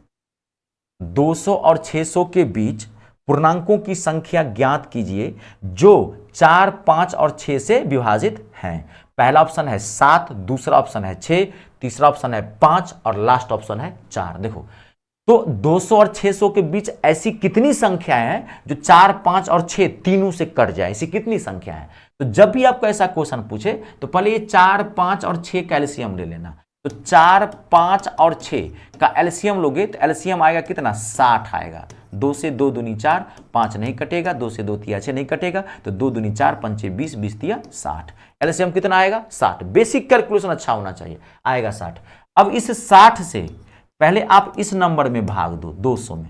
200 और 600 के बीच पूर्णांकों की संख्या ज्ञात कीजिए जो 4, 5 और 6 से विभाजित हैं। पहला ऑप्शन है 7, दूसरा ऑप्शन है 6, तीसरा ऑप्शन है 5 और लास्ट ऑप्शन है 4। देखो तो 200 और 600 के बीच ऐसी कितनी संख्याएं हैं जो 4, 5 और 6 तीनों से कट जाए? ऐसी कितनी संख्या है? तो जब भी आपको ऐसा क्वेश्चन पूछे तो पहले ये 4, 5 और 6 का एलसीएम ले लेना। तो 4, 5 और 6 का एलसीएम लोगे तो एलसीएम आएगा कितना? 60 आएगा। 2 से 2 दूनी 4, 5 नहीं कटेगा, 2 से 2 तिया 6 नहीं कटेगा, तो 2 दूनी 4, 5 6 20, 20 तिया 60। एलसीएम कितना आएगा? 60। बेसिक कैलकुलेशन अच्छा होना चाहिए, आएगा 60। अब इस 60 से पहले आप इस नंबर में भाग दो, 200 में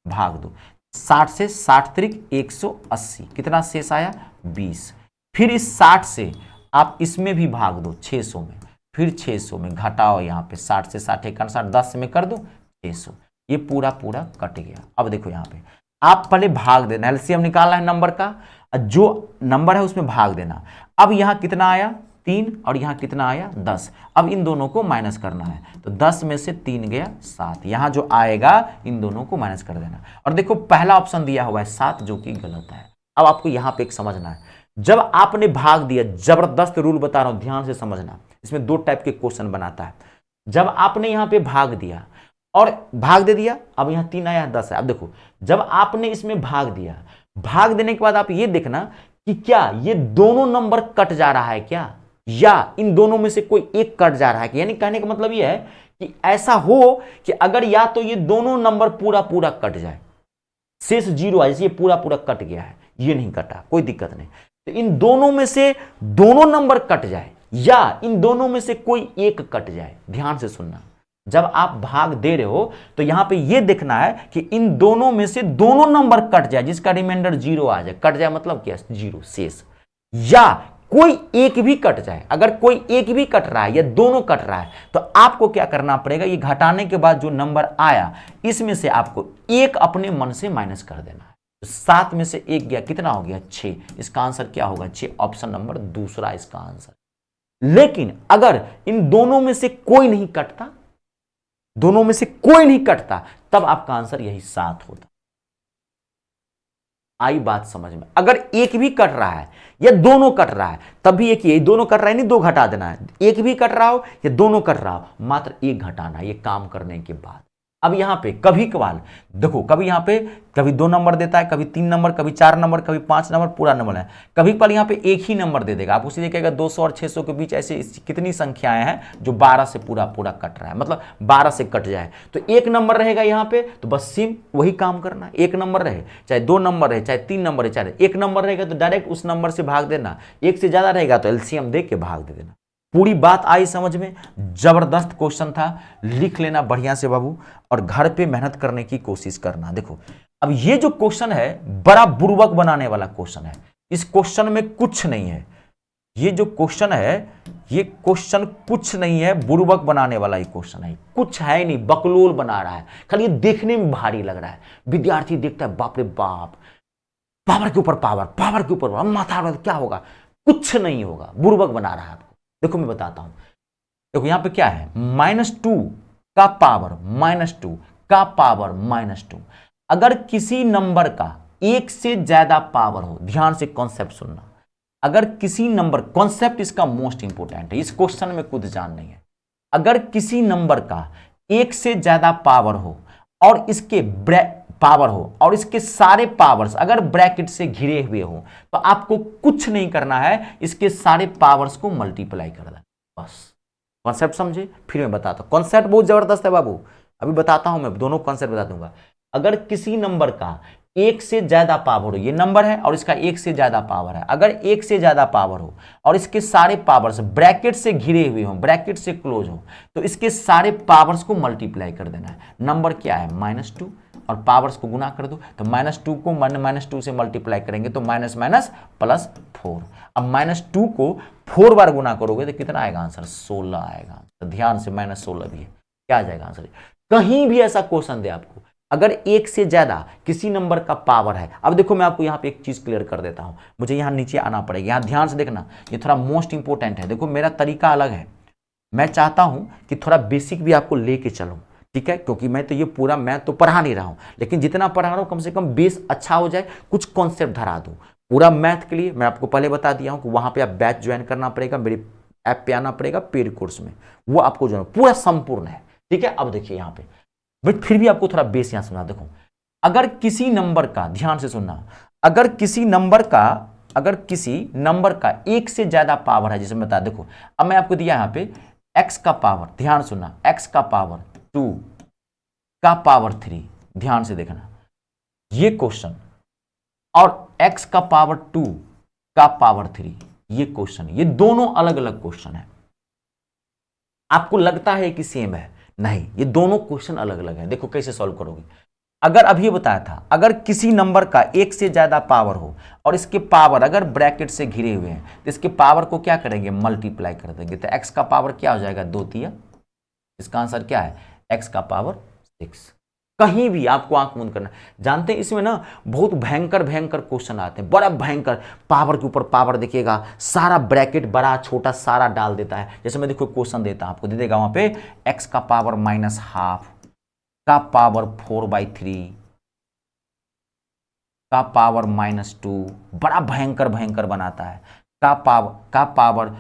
भाग दो। 60 से 60 त्रिक 180, कितना शेष आया? 20। फिर इस 60 से आप इसमें भी भाग दो 600 में, फिर 600 में घटाओ, यहाँ पे 60 से 60 61 60 10 में कर दो 600, ये पूरा पूरा कट गया। अब देखो यहाँ पे आप पहले भाग देना, एलसीएम निकालना है नंबर का, जो नंबर है उसमें भाग देना। अब यहाँ कितना आया? 3 और यहाँ कितना आया? 10। अब इन दोनों को माइनस करना है, तो 10 में से 3 गया 7, यहाँ जो आएगा इन दोनों को माइनस कर देना। और देखो पहला ऑप्शन दिया हुआ है 7 जो कि गलत है। अब आपको यहाँ पे एक समझना है, जब आपने भाग दिया, जबरदस्त रूल बता रहा हूं ध्यान से समझना, इसमें 2 टाइप के क्वेश्चन बनाता है। जब आपने यहाँ पे भाग दिया और भाग दे दिया, अब यहाँ 3 आया 10 है। अब देखो जब आपने इसमें भाग दिया, भाग देने के बाद आप ये देखना कि क्या ये दोनों नंबर कट जा रहा है क्या, या इन दोनों में से कोई एक कट जा रहा है। यानी कहने का मतलब ये है कि ऐसा हो कि अगर या तो ये दोनों नंबर पूरा पूरा कट जाए, शेष 0 है, ये पूरा पूरा कट गया है, ये नहीं कटा, कोई दिक्कत नहीं। तो इन दोनों में से दोनों नंबर कट जाए या इन दोनों में से कोई एक कट जाए। ध्यान से सुनना, जब आप भाग दे रहे हो तो यहां पे ये देखना है कि इन दोनों में से दोनों नंबर कट जाए, जिसका रिमाइंडर 0 आ जाए। कट जाए मतलब क्या, 0 शेष, या कोई एक भी कट जाए। अगर कोई एक भी कट रहा है या दोनों कट रहा है तो आपको क्या करना पड़ेगा, ये घटाने के बाद जो नंबर आया इसमें से आपको एक अपने मन से माइनस कर देना है। तो 7 में से 1 गया, कितना हो गया, 6। इसका आंसर क्या होगा, 6। ऑप्शन नंबर दूसरा इसका आंसर। लेकिन अगर इन दोनों में से कोई नहीं कटता, दोनों में से कोई नहीं कटता, तब आपका आंसर यही 7 होता। आई बात समझ में? अगर एक भी कट रहा है या दोनों कट रहा है तब भी एक, ये दोनों कट रहा है नहीं, 2 घटा देना है। एक भी कट रहा हो या दोनों कट रहा हो, मात्र 1 घटाना है, ये काम करने के बाद। अब यहां पे कभी कभार देखो, कभी यहां पे कभी 2 नंबर देता है, कभी 3 नंबर, कभी 4 नंबर, कभी 5 नंबर, पूरा नंबर है। कभी कभार यहां पे एक ही नंबर दे देगा। आप उसी देखिएगा 200 और 600 के बीच ऐसे कितनी संख्याएं हैं जो 12 से पूरा पूरा कट रहा है, मतलब 12 से कट जाए तो एक नंबर रहेगा यहां पे, तो बस सिम वही काम करना है। एक नंबर रहे, चाहे 2 नंबर रहे, चाहे 3 नंबर रहे, चाहे एक नंबर रहेगा तो डायरेक्ट उस नंबर से भाग देना। एक से ज्यादा रहेगा तो एलसीएम दे के भाग दे देना। पूरी बात आई समझ में? जबरदस्त क्वेश्चन था, लिख लेना बढ़िया से बाबू, और घर पे मेहनत करने की कोशिश करना। देखो अब ये जो क्वेश्चन है बड़ा बुर्बक बनाने वाला क्वेश्चन है। इस क्वेश्चन में कुछ नहीं है, ये जो क्वेश्चन है ये क्वेश्चन कुछ नहीं है, बुर्बक बनाने वाला ही क्वेश्चन है। कुछ है नहीं, बकलोल बना रहा है, खाली ये देखने में भारी लग रहा है। विद्यार्थी देखता है बाप रे बाप, पावर के ऊपर पावर, पावर के ऊपर माथा, क्या होगा, कुछ नहीं होगा, बुर्बक बना रहा है। देखो मैं बताता हूं, देखो यहां पे क्या है, -2 का पावर -2 का पावर -2। अगर किसी नंबर का एक से ज्यादा पावर हो, ध्यान से कॉन्सेप्ट सुनना, अगर किसी नंबर, कॉन्सेप्ट इसका मोस्ट इंपोर्टेंट है, इस क्वेश्चन में कुछ जान नहीं है। अगर किसी नंबर का एक से ज्यादा पावर हो और इसके पावर हो और इसके सारे पावर्स अगर ब्रैकेट से घिरे हुए हो, तो आपको कुछ नहीं करना है, इसके सारे पावर्स को मल्टीप्लाई कर देना, बस। कॉन्सेप्ट समझे? फिर मैं बताता हूं, कॉन्सेप्ट बहुत जबरदस्त है बाबू, अभी बताता हूं मैं, दोनों कॉन्सेप्ट बता दूंगा। अगर किसी नंबर का एक से ज्यादा पावर हो, ये नंबर है और इसका एक से ज्यादा पावर है, अगर एक से ज्यादा पावर हो और इसके सारे पावर्स ब्रैकेट से घिरे हुए हो, ब्रैकेट से क्लोज हो, तो इसके सारे पावर्स को मल्टीप्लाई कर देना है। नंबर क्या है, -2, और पावर्स को गुना कर दो, तो -2 को -2 से मल्टीप्लाई करेंगे तो माइनस माइनस +4। अब -2 को 4 बार गुना करोगे तो कितना आएगा आंसर, 16 आएगा। तो ध्यान से -16 भी है, क्या आ जाएगा आंसर। कहीं भी ऐसा क्वेश्चन दे आपको, अगर एक से ज्यादा किसी नंबर का पावर है, अब देखो मैं आपको यहाँ पे एक चीज क्लियर कर देता हूं, मुझे यहाँ नीचे आना पड़ेगा, यहाँ ध्यान से देखना, ये थोड़ा मोस्ट इंपोर्टेंट है। देखो मेरा तरीका अलग है, मैं चाहता हूं कि थोड़ा बेसिक भी आपको लेके चलूं, ठीक है, क्योंकि मैं तो ये पूरा मैं तो पढ़ा नहीं रहा हूं, लेकिन जितना पढ़ा रहा हूं कम से कम बेस अच्छा हो जाए, कुछ कॉन्सेप्ट धरा दूं। पूरा मैथ के लिए मैं आपको पहले बता दिया हूं कि वहां पे आप बैच ज्वाइन करना पड़ेगा, मेरे ऐप पे आना पड़ेगा पेड कोर्स में, वो आपको जो पूरा संपूर्ण है, ठीक है। अब देखिए यहाँ पे, बट फिर भी आपको थोड़ा बेस यहां सुना। देखो अगर किसी नंबर का, ध्यान से सुनना, अगर किसी नंबर का एक से ज्यादा पावर है, जैसे मैं बता, देखो अब मैं आपको दिया यहाँ पे x का पावर, ध्यान सुनना, x का पावर 2 का पावर 3, ध्यान से देखना ये क्वेश्चन, और x का पावर 2 का पावर 3 ये क्वेश्चन, ये दोनों अलग अलग क्वेश्चन है। आपको लगता है कि सेम है, नहीं, ये दोनों क्वेश्चन अलग अलग है। देखो कैसे सॉल्व करोगे। अगर अभी बताया था, अगर किसी नंबर का एक से ज्यादा पावर हो और इसके पावर अगर ब्रैकेट से घिरे हुए हैं, तो इसके पावर को क्या करेंगे, मल्टीप्लाई कर देंगे, तो x का पावर क्या हो जाएगा, 2 तिया, इसका आंसर क्या है, x का पावर 6। कहीं भी आपको आंख बंद करना। जानते हैं इसमें ना बहुत भयंकर भयंकर क्वेश्चन आते हैं, बड़ा भयंकर, पावर के ऊपर पावर देखिएगा, सारा ब्रैकेट बड़ा छोटा सारा डाल देता है। जैसे मैं देखो क्वेश्चन देता हूं, आपको दे देगा वहां पे x का पावर -12 का पावर 4/3 का पावर -2, बड़ा भयंकर भयंकर बनाता है, का पावर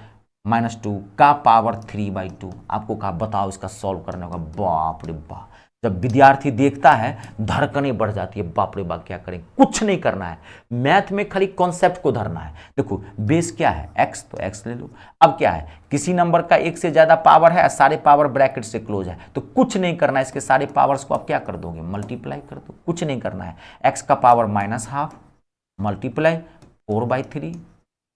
-2 का पावर 3/2। आपको कहा बताओ इसका सॉल्व करने होगा। बाप रे बाप, जब विद्यार्थी देखता है धड़कनें बढ़ जाती है, बाप रे बाप क्या करें, कुछ नहीं करना है, मैथ में खाली कॉन्सेप्ट को धरना है। देखो बेस क्या है, x, तो x ले लो। अब क्या है, किसी नंबर का एक से ज्यादा पावर है, सारे पावर ब्रैकेट से क्लोज है, तो कुछ नहीं करना है, इसके सारे पावर्स को आप क्या कर दोगे, मल्टीप्लाई कर दो, कुछ नहीं करना है। x का पावर -12 मल्टीप्लाई 4/3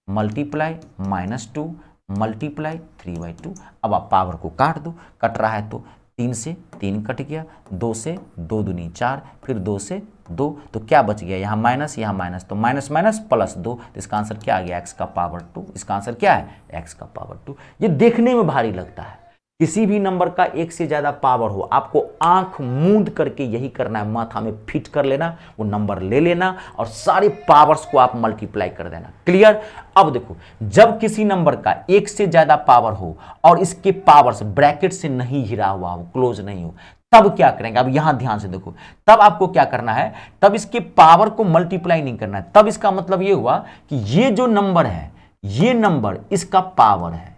मल्टीप्लाई -2 मल्टीप्लाई 3/2। अब आप पावर को काट दो, कट रहा है तो 3 से 3 कट गया, 2 से 2 दूनी 4, फिर 2 से 2, तो क्या बच गया, यहाँ माइनस यहाँ माइनस, तो माइनस माइनस प्लस 2, तो इसका आंसर क्या आ गया, x का पावर 2। इसका आंसर क्या है, x का पावर 2। ये देखने में भारी लगता है, किसी भी नंबर का एक से ज्यादा पावर हो, आपको आंख मूंद करके यही करना है, माथा में फिट कर लेना, वो नंबर ले लेना और सारे पावर्स को आप मल्टीप्लाई कर देना। क्लियर। अब देखो, जब किसी नंबर का एक से ज्यादा पावर हो और इसके पावर्स ब्रैकेट से नहीं घिरा हुआ हो, क्लोज नहीं हो, तब क्या करेंगे, अब यहां ध्यान से देखो, तब आपको क्या करना है, तब इसके पावर को मल्टीप्लाई नहीं करना है। तब इसका मतलब ये हुआ कि ये जो नंबर है, ये नंबर इसका पावर है,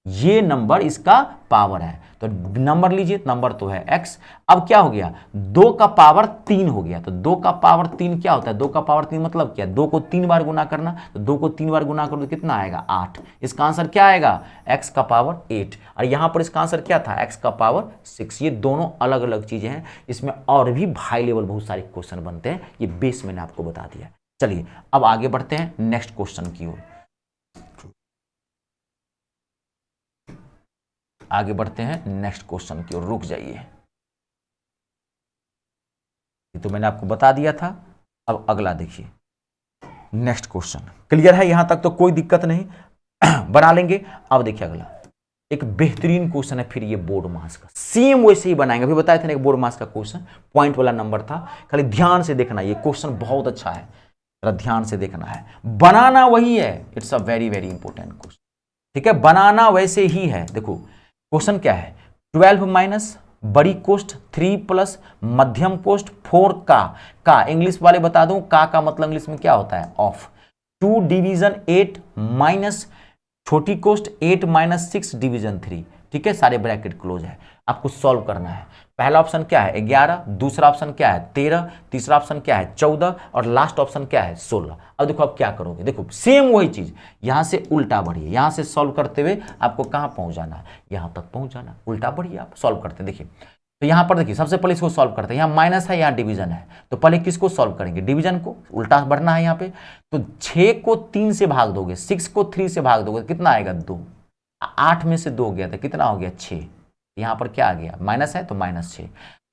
ये नंबर इसका पावर है, तो नंबर लीजिए, नंबर तो है x। अब क्या हो गया, 2 का पावर 3 हो गया, तो 2 का पावर 3 क्या होता है, 2 का पावर 3 मतलब क्या, 2 को 3 बार गुना करना, तो 2 को 3 बार गुना करो तो कितना आएगा, 8। इसका आंसर क्या आएगा, x का पावर 8। और यहां पर इसका आंसर क्या था, x का पावर 6। ये दोनों अलग अलग चीजें हैं, इसमें और भी हाई लेवल बहुत सारे क्वेश्चन बनते हैं, ये बेस मैंने आपको बता दिया। चलिए अब आगे बढ़ते हैं नेक्स्ट क्वेश्चन की ओर। आगे बढ़ते हैं नेक्स्ट क्वेश्चन की ओर, रुक जाइए, तो मैंने आपको बता दिया था। अब अगला देखिए, नेक्स्ट क्वेश्चन क्लियर है, यहां तक तो कोई दिक्कत नहीं, बना लेंगे। अब देखिए अगला एक बेहतरीन क्वेश्चन है, फिर ये बोर्ड मास का, सेम वैसे ही बनाएंगे। अभी बताया था ना एक बोर्ड मास का क्वेश्चन, पॉइंट वाला नंबर था, खाली ध्यान से देखना, ये क्वेश्चन बहुत अच्छा है, जरा ध्यान से देखना है, बनाना वही है, it's a very very important question, ठीक है, बनाना वैसे ही है। देखो क्वेश्चन क्या है, 12 माइनस बड़ी कोष्ठ 3 प्लस मध्यम कोष्ठ 4 का इंग्लिश वाले बता दूं, का मतलब इंग्लिश में क्या होता है, ऑफ। 2 डिवीजन 8 माइनस छोटी कोष्ठ 8 माइनस 6 डिवीजन 3, ठीक है, सारे ब्रैकेट क्लोज है, आपको सॉल्व करना है। पहला ऑप्शन क्या है 11, दूसरा ऑप्शन क्या है 13, तीसरा ऑप्शन क्या है 14 और लास्ट ऑप्शन क्या है 16। अब देखो आप क्या करोगे, देखो सेम वही चीज, यहां से उल्टा बढ़िए, यहां से सॉल्व करते हुए आपको कहां पहुंच जाना है, यहां तक पहुंच जाना, उल्टा बढ़िए आप सॉल्व करते। देखिए तो यहां पर देखिए, सबसे पहले इसको सॉल्व करते हैं, यहां माइनस है यहां डिवीजन है, तो पहले किसको सॉल्व करेंगे, डिवीजन को, उल्टा बढ़ना है यहां पे। तो 6 को 3 से भाग दोगे, 6 को 3 से भाग दोगे, कितना आएगा 2, 8 में से 2 गया था, कितना हो गया 6, यहां पर क्या आ गया, माइनस है तो -6।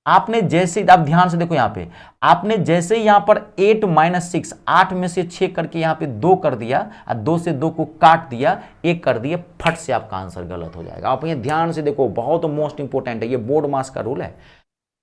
आपने जैसे, आप ध्यान से देखो यहां पे, आपने जैसे यहां पर 8 माइनस 6, 8 में से 6 करके यहां पे 2 कर दिया और 2 से 2 को काट दिया, 1 कर दिया, फट से आपका आंसर गलत हो जाएगा। आप ये ध्यान से देखो, बहुत मोस्ट इंपोर्टेंट है, ये बोर्ड मास का रूल है।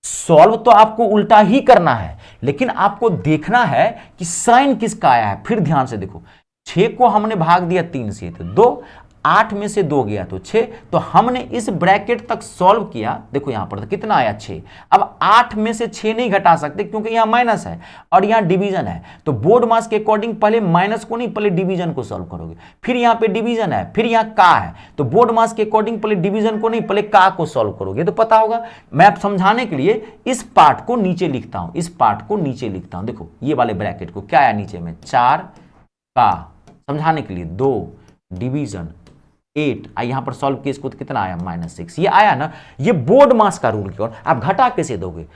सॉल्व तो आपको उल्टा ही करना है, लेकिन आपको देखना है कि साइन किसका आया है। फिर ध्यान से देखो, 6 को हमने भाग दिया 3 से तो 2, 8 में से 2 गया तो 6, तो हमने इस ब्रैकेट तक सॉल्व किया, देखो यहां पर तो कितना आया 6। अब 8 में से 6 नहीं घटा सकते क्योंकि यहां माइनस है और यहां डिवीजन है, तो बोर्ड मास के अकॉर्डिंग पहले माइनस को नहीं, पहले डिवीजन को सॉल्व करोगे। फिर यहां पे डिवीजन है, फिर यहां का है, तो बोर्ड मास के अकॉर्डिंग पहले डिवीजन को नहीं, पहले का को सॉल्व करोगे, तो पता होगा। मैं आप समझाने के लिए इस पार्ट को नीचे लिखता हूं, इस पार्ट को नीचे लिखता हूं। देखो ये वाले ब्रैकेट को क्या आया नीचे में, 4 का, समझाने के लिए 2 डिवीजन 8, यहां पर सॉल्व किया इसको तो कितना आया -6, ये आया ना। ये बोर्ड मास का रूल क्यों, आप घटा कैसे दोगे,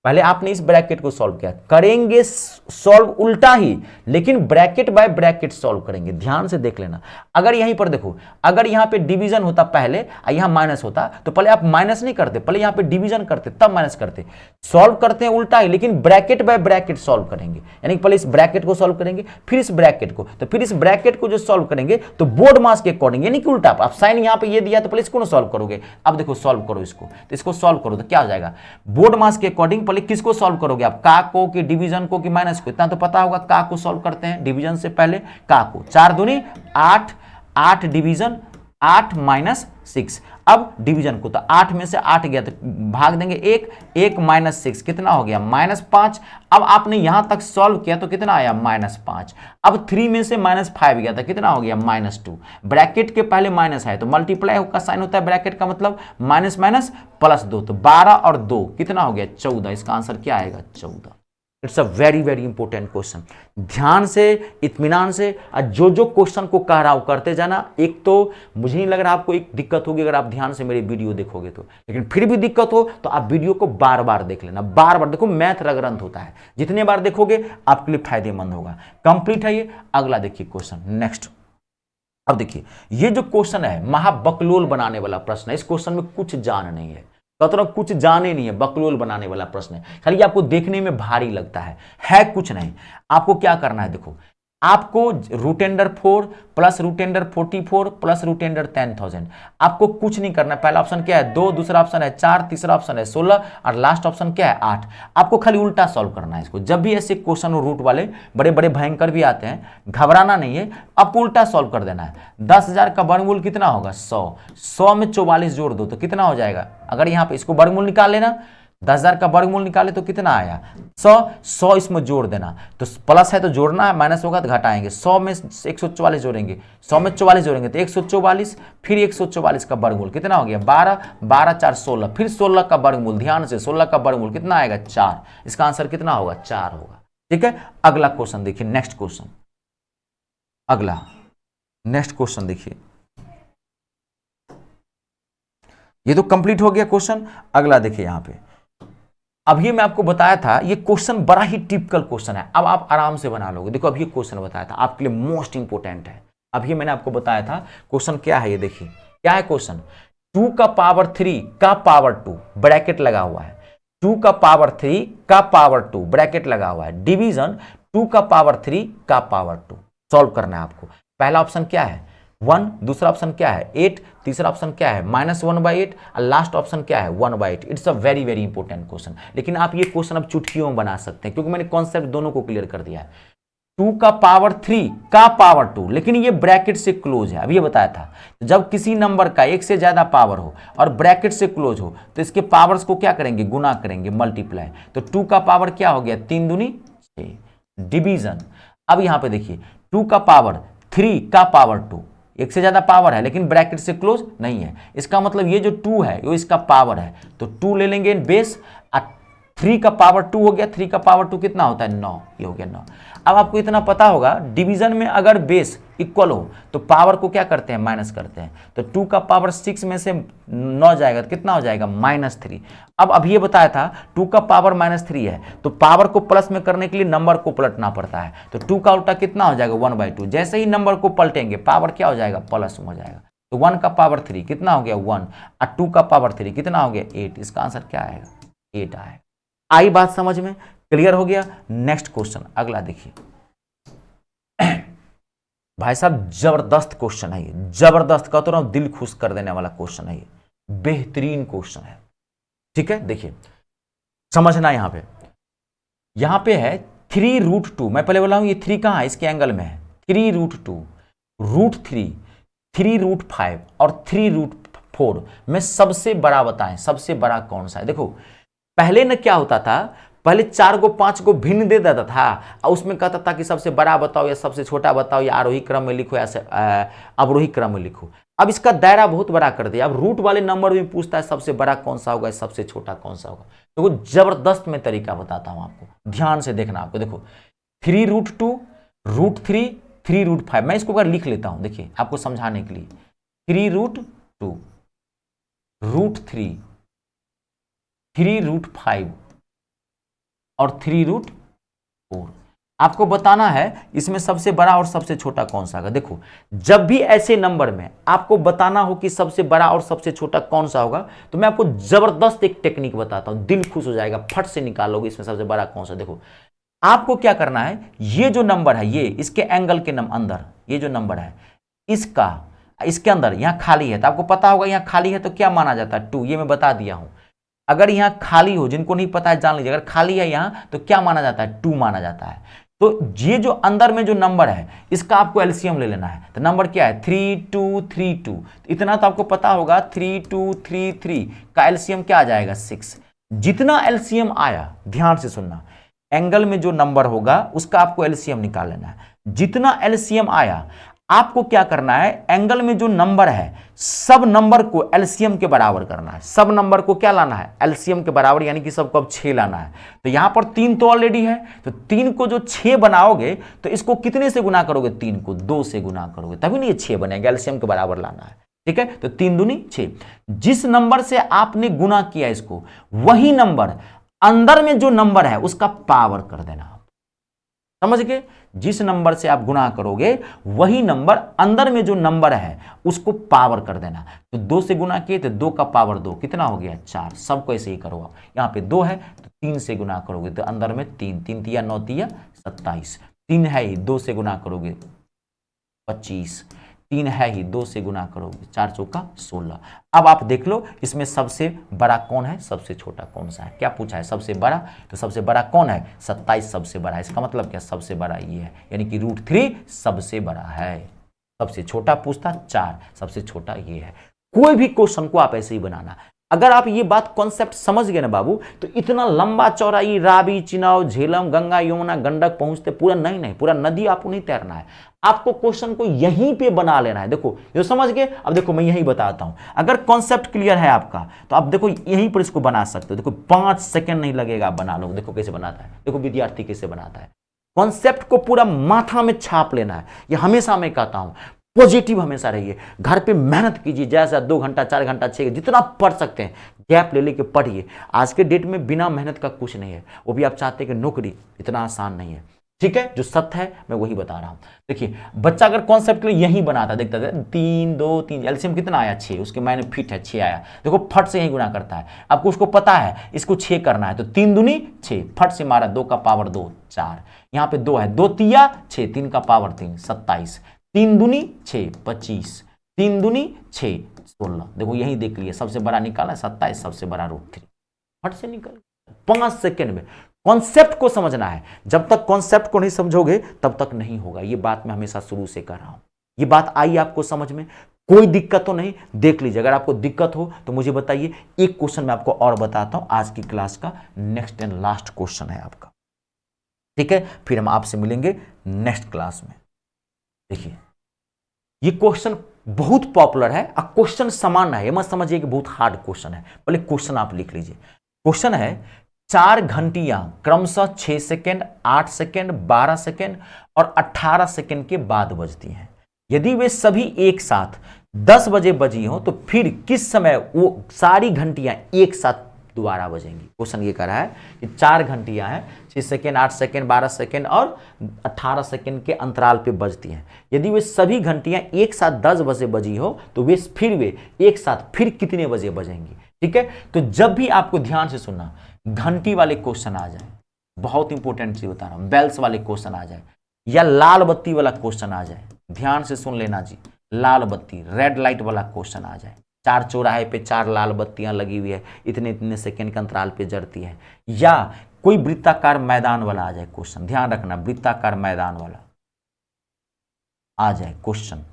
पहले आपने इस ब्रैकेट को सॉल्व किया, करेंगे सॉल्व उल्टा ही, लेकिन ब्रैकेट बाय ब्रैकेट सॉल्व करेंगे। ध्यान से देख लेना, अगर यहीं पर देखो, अगर यहां पे डिवीजन होता पहले और यहां माइनस होता, तो पहले आप माइनस नहीं करते, पहले यहां पे डिवीजन करते तब माइनस करते। सॉल्व करते हैं उल्टा ही, लेकिन ब्रैकेट बाय ब्रैकेट सॉल्व करेंगे, यानी पहले इस ब्रैकेट को सॉल्व करेंगे, फिर इस ब्रैकेट को, तो फिर इस ब्रैकेट को जो सॉल्व करेंगे तो बोर्ड मास के अकॉर्डिंग, यानी कि उल्टा। आप साइन यहां पे ये दिया तो पहले इसको सॉल्व करोगे। अब देखो सॉल्व करो इसको, तो इसको सॉल्व करो तो क्या हो जाएगा, बोर्ड मास के अकॉर्डिंग पहले किसको सॉल्व करोगे आप, का को कि डिवीजन को कि माइनस को, इतना तो पता होगा। का को सॉल्व करते हैं डिवीजन से पहले, का को 4 दूनी 8, 8 डिवीजन 8 माइनस 6, अब डिवीजन को, तो 8 में से 8 गया तो भाग देंगे 1, 1 माइनस 6 कितना हो गया -5। अब आपने यहां तक सॉल्व किया तो कितना आया -5। अब 3 में से -5 गया था, कितना हो गया -2। ब्रैकेट के पहले माइनस है तो मल्टीप्लाई का साइन होता है ब्रैकेट का, मतलब माइनस माइनस +2, तो 12 और 2 कितना हो गया 14। इसका आंसर क्या आएगा 14। It's a very very important question, ध्यान से इत्मीनान से जो जो क्वेश्चन को कह रहा हूं करते जाना। एक तो मुझे नहीं लग रहा आपको एक दिक्कत होगी अगर आप ध्यान से मेरी वीडियो देखोगे तो, लेकिन फिर भी दिक्कत हो तो आप वीडियो को बार बार देख लेना, बार बार देखो, मैथ रगरंत होता है, जितने बार देखोगे आपके लिए फायदेमंद होगा। कंप्लीट है ये। अगला देखिए क्वेश्चन नेक्स्ट, अब देखिए ये जो क्वेश्चन है महाबकलोल बनाने वाला प्रश्न है। इस क्वेश्चन में कुछ जान नहीं है, मतलब कुछ जाने नहीं है, बकलोल बनाने वाला प्रश्न है। खाली आपको देखने में भारी लगता है कुछ नहीं। आपको क्या करना है, देखो आपको root under 4 plus root under 44 plus root under 10,000, आपको कुछ नहीं करना है। पहला ऑप्शन क्या है 2, दूसरा ऑप्शन है 4, तीसरा ऑप्शन है 16 और लास्ट ऑप्शन क्या है 8। आपको खाली उल्टा सॉल्व करना है इसको। जब भी ऐसे क्वेश्चन रूट वाले बड़े बड़े भयंकर भी आते हैं, घबराना नहीं है, आपको उल्टा सॉल्व कर देना है। 10,000 का वर्गमूल कितना होगा 100 में 44 जोड़ दो तो कितना हो जाएगा। अगर यहाँ पे इसको वर्गमूल निकाल लेना, 10,000 का वर्गमूल निकाले तो कितना आया 100 इसमें जोड़ देना, तो प्लस है तो जोड़ना है, माइनस होगा तो घटाएंगे। 100 में 144 जोड़ेंगे, 100 में 44 जोड़ेंगे तो 144, फिर 144 का वर्गमूल कितना हो गया 12, 12 4 16, फिर 16 का वर्गमूल, ध्यान से 16 का वर्गमूल कितना आएगा 4। इसका आंसर कितना होगा 4 होगा। ठीक है, अगला क्वेश्चन देखिए, नेक्स्ट क्वेश्चन, अगला नेक्स्ट क्वेश्चन देखिए, ये तो कंप्लीट हो गया क्वेश्चन। अगला देखिए यहां पे, अब ये मैं आपको बताया था, ये क्वेश्चन बड़ा ही टिपिकल क्वेश्चन है। अब आप आराम से बना लोगे। देखो अब ये क्वेश्चन बताया था आपके लिए मोस्ट इंपोर्टेंट है। अब ये मैंने आपको बताया था क्वेश्चन क्या है, ये देखिए क्या है क्वेश्चन। 2 का पावर 3 का पावर 2 ब्रैकेट लगा हुआ है, 2 का पावर 3 का पावर 2 ब्रैकेट लगा हुआ है, डिवीजन 2 का पावर 3 का पावर 2। सॉल्व करना है आपको। पहला ऑप्शन क्या है 1, दूसरा ऑप्शन क्या है 8, तीसरा ऑप्शन क्या है -1/8 और लास्ट ऑप्शन क्या है 1/8। It's a very very important question. लेकिन आप ये क्वेश्चन अब चुटकियों में बना सकते हैं क्योंकि मैंने कॉन्सेप्ट दोनों को क्लियर कर दिया है। 2 का पावर 3 का पावर 2, लेकिन ये ब्रैकेट से क्लोज है। अब ये बताया था जब किसी नंबर का एक से ज्यादा पावर हो और ब्रैकेट से क्लोज हो तो इसके पावर्स को क्या करेंगे, गुना करेंगे, मल्टीप्लाई। तो 2 का पावर क्या हो गया 3 दूनी 6, डिवीजन। अब यहां पे देखिए 2 का पावर 3 का पावर 2, एक से ज्यादा पावर है लेकिन ब्रैकेट से क्लोज नहीं है। इसका मतलब ये जो 2 है वो इसका पावर है, तो 2 ले लेंगे बेस, 3 का पावर 2 हो गया, 3 का पावर 2 कितना होता है 9, ये हो गया 9। अब आपको इतना पता होगा डिवीजन में अगर बेस इक्वल हो तो पावर को क्या करते हैं माइनस करते हैं। तो 2 का पावर 6 में से 9 जाएगा तो कितना हो जाएगा -3। अब ये बताया था 2 का पावर -3 है तो पावर को प्लस में करने के लिए नंबर को पलटना पड़ता है। तो 2 का उल्टा कितना हो जाएगा 1/2। जैसे ही नंबर को पलटेंगे पावर क्या हो जाएगा प्लस हो जाएगा। तो 1 का पावर 3 कितना हो गया 1 और 2 का पावर 3 कितना हो गया 8। इसका आंसर क्या आएगा 8 आएगा। आई बात समझ में, क्लियर हो गया। नेक्स्ट क्वेश्चन अगला देखिए भाई साहब जबरदस्त क्वेश्चन है ये, जबरदस्त कहता रहा हूं, दिल खुश कर देने वाला क्वेश्चन है ये, बेहतरीन क्वेश्चन है। ठीक है, देखिए समझना यहां पे है 3√2। मैं पहले बोला हूं ये 3 कहां है, इसके एंगल में है। 3√2, √3, 3√5 और 3√4 में सबसे बड़ा बताएं, सबसे बड़ा कौन सा है। देखो पहले न क्या होता था, पहले 4 को 5 को भिन्न दे देता था और उसमें कहता था कि सबसे बड़ा बताओ या सबसे छोटा बताओ या आरोही क्रम में लिखो या अवरोही क्रम में लिखो। अब इसका दायरा बहुत बड़ा कर दिया। अब रूट वाले नंबर में पूछता है सबसे बड़ा कौन सा होगा, सबसे छोटा कौन सा होगा। तो वो जबरदस्त मैं तरीका बताता हूं आपको, ध्यान से देखना। आपको देखो 3√2, √3, 3√5। मैं इसको अगर लिख लेता हूं, देखिए आपको समझाने के लिए 3√2, √3, 3√5 और 3√4। आपको बताना है इसमें सबसे बड़ा और सबसे छोटा कौन सा होगा। देखो जब भी ऐसे नंबर में आपको बताना हो कि सबसे बड़ा और सबसे छोटा कौन सा होगा तो मैं आपको जबरदस्त एक टेक्निक बताता हूं, दिल खुश हो जाएगा, फट से निकालोगे इसमें सबसे बड़ा कौन सा। देखो आपको क्या करना है, ये जो नंबर है ये इसके एंगल के अंदर, ये जो नंबर है इसका इसके अंदर यहां खाली है तो आपको पता होगा यहां खाली है तो क्या माना जाता है 2। ये मैं बता दिया हूं। अगर यहां खाली हो, जिनको नहीं पता है जान लीजिए, अगर खाली है यहां तो क्या माना जाता है 2 माना जाता है। तो ये जो अंदर में जो नंबर है इसका आपको एलसीएम ले लेना है। तो नंबर क्या है 3232। इतना तो आपको पता होगा 3233 का एलसीएम क्या आ जाएगा 6। जितना एलसीएम आया ध्यान से सुनना, एंगल में जो नंबर होगा उसका आपको एलसीएम निकाल लेना है। जितना एलसीएम आया आपको क्या करना है, एंगल में जो नंबर है सब नंबर को एलसीएम के बराबर करना है। सब नंबर को क्या लाना है एलसीएम के बराबर, यानी कि सबको अब 6 लाना है। तो यहां पर 3 तो ऑलरेडी है, तो 3 को जो 6 बनाओगे तो इसको कितने से गुना करोगे, 3 को 2 से गुना करोगे तभी नहीं ये 6 बनेगा, एलसीएम के बराबर लाना है। ठीक है, तो 3 दूनी 6। जिस नंबर से आपने गुना किया इसको, वही नंबर अंदर में जो नंबर है उसका पावर कर देना। समझ गए? जिस नंबर से आप गुणा करोगे वही नंबर अंदर में जो नंबर है उसको पावर कर देना। तो 2 से गुणा किए तो 2 का पावर 2 कितना हो गया 4। सबको ऐसे ही करो आप। यहाँ पे 2 है तो 3 से गुणा करोगे तो अंदर में 3, 3 तिया 9 तिया 27, 3 है ही 2 से गुणा करोगे 25, 3 है ही 2 से गुणा करोगे 4 चौका 16। अब आप देख लो इसमें सबसे बड़ा कौन है, सबसे छोटा कौन सा है। क्या पूछा है? सबसे बड़ा। तो सबसे बड़ा कौन है? 27 सबसे बड़ा है। इसका मतलब क्या? सबसे बड़ा ये है, यानी कि √3 सबसे बड़ा है। सबसे छोटा पूछता 4, सबसे छोटा ये है। कोई भी क्वेश्चन को आप ऐसे ही बनाना। अगर आप ये बात कॉन्सेप्ट समझ गए ना बाबू, तो इतना लंबा चौड़ा ये रावी, चिनाव, झेलम, गंगा, यमुना, गंडक पहुंचते पूरा नहीं, पूरा नदी आपको नहीं तैरना है। आपको क्वेश्चन को यहीं पे बना लेना है। देखो जो समझ गए, अब देखो मैं यही बताता हूं। अगर कॉन्सेप्ट क्लियर है आपका तो आप देखो यहीं पर इसको बना सकते हो। देखो 5 सेकंड नहीं लगेगा, आप बना लो। देखो कैसे बनाता है, देखो विद्यार्थी कैसे बनाता है। कॉन्सेप्ट को पूरा माथा में छाप लेना है। ये हमेशा मैं कहता हूं, पॉजिटिव हमेशा रहिए। घर पे मेहनत कीजिए, जैसा 2 घंटा 4 घंटा 6 जितना पढ़ सकते हैं गैप ले लेके पढ़िए। आज के डेट में बिना मेहनत का कुछ नहीं है। वो भी आप चाहते हैं कि नौकरी, इतना आसान नहीं है। ठीक है, जो सत्य है मैं वही बता रहा हूं। देखिए बच्चा अगर कॉन्सेप्ट के लिए यही बनाता, देखता था 3 2 3 एलसीएम कितना आया 6, उसके मायने फिट है 6 आया। देखो फट से यही गुणा करता है। आपको उसको पता है इसको 6 करना है तो 3 दूनी 6, फट से मारा 2 का पावर 2 4। यहाँ पे 2 है, 2 तिया 6, 3 का पावर 3 27, 3 दूनी 6 25, 3 दूनी 6 16। देखो यही देख लिए, सबसे बड़ा निकाला 27, सबसे बड़ा √3 फट से निकल 5 सेकेंड में। कॉन्सेप्ट को समझना है। जब तक कॉन्सेप्ट को नहीं समझोगे तब तक नहीं होगा। ये बात मैं हमेशा शुरू से कर रहा हूं। ये बात आई आपको समझ में? कोई दिक्कत तो नहीं? देख लीजिए, अगर आपको दिक्कत हो तो मुझे बताइए। एक क्वेश्चन मैं आपको और बताता हूं, आज की क्लास का नेक्स्ट एंड लास्ट क्वेश्चन है आपका। ठीक है, फिर हम आपसे मिलेंगे नेक्स्ट क्लास में। देखिए ये क्वेश्चन बहुत पॉपुलर है। क्वेश्चन समान है, ये मत समझिए कि बहुत हार्ड क्वेश्चन है। पहले क्वेश्चन आप लिख लीजिए। क्वेश्चन है 4 घंटियां क्रमशः 6 सेकेंड, 8 सेकेंड, 12 सेकेंड और 18 सेकेंड के बाद बजती हैं। यदि वे सभी एक साथ 10 बजे बजी हो तो फिर किस समय वो सारी घंटियां एक साथ दोबारा बजेंगी। क्वेश्चन ये कह रहा है कि 4 घंटियां हैं, 6 सेकेंड, 8 सेकेंड, 12 सेकेंड और 18 सेकेंड के अंतराल पे बजती हैं। यदि वे सभी घंटियां एक साथ 10 बजे बजी हो तो वे एक साथ फिर कितने बजे बजेंगी। ठीक है, तो जब भी आपको ध्यान से सुनना, घंटी वाले क्वेश्चन आ जाए, बहुत इंपॉर्टेंट चीज बता रहा हूं, बेल्स वाले क्वेश्चन आ जाए या लाल बत्ती वाला क्वेश्चन आ जाए, ध्यान से सुन लेना जी। लाल बत्ती, रेड लाइट वाला क्वेश्चन आ जाए, 4 चौराहे पे 4 लाल बत्तियां लगी हुई है, इतने इतने सेकेंड के अंतराल पे जलती है, या कोई वृत्ताकार मैदान वाला आ जाए क्वेश्चन। ध्यान रखना, वृत्ताकार मैदान वाला आ जाए क्वेश्चन,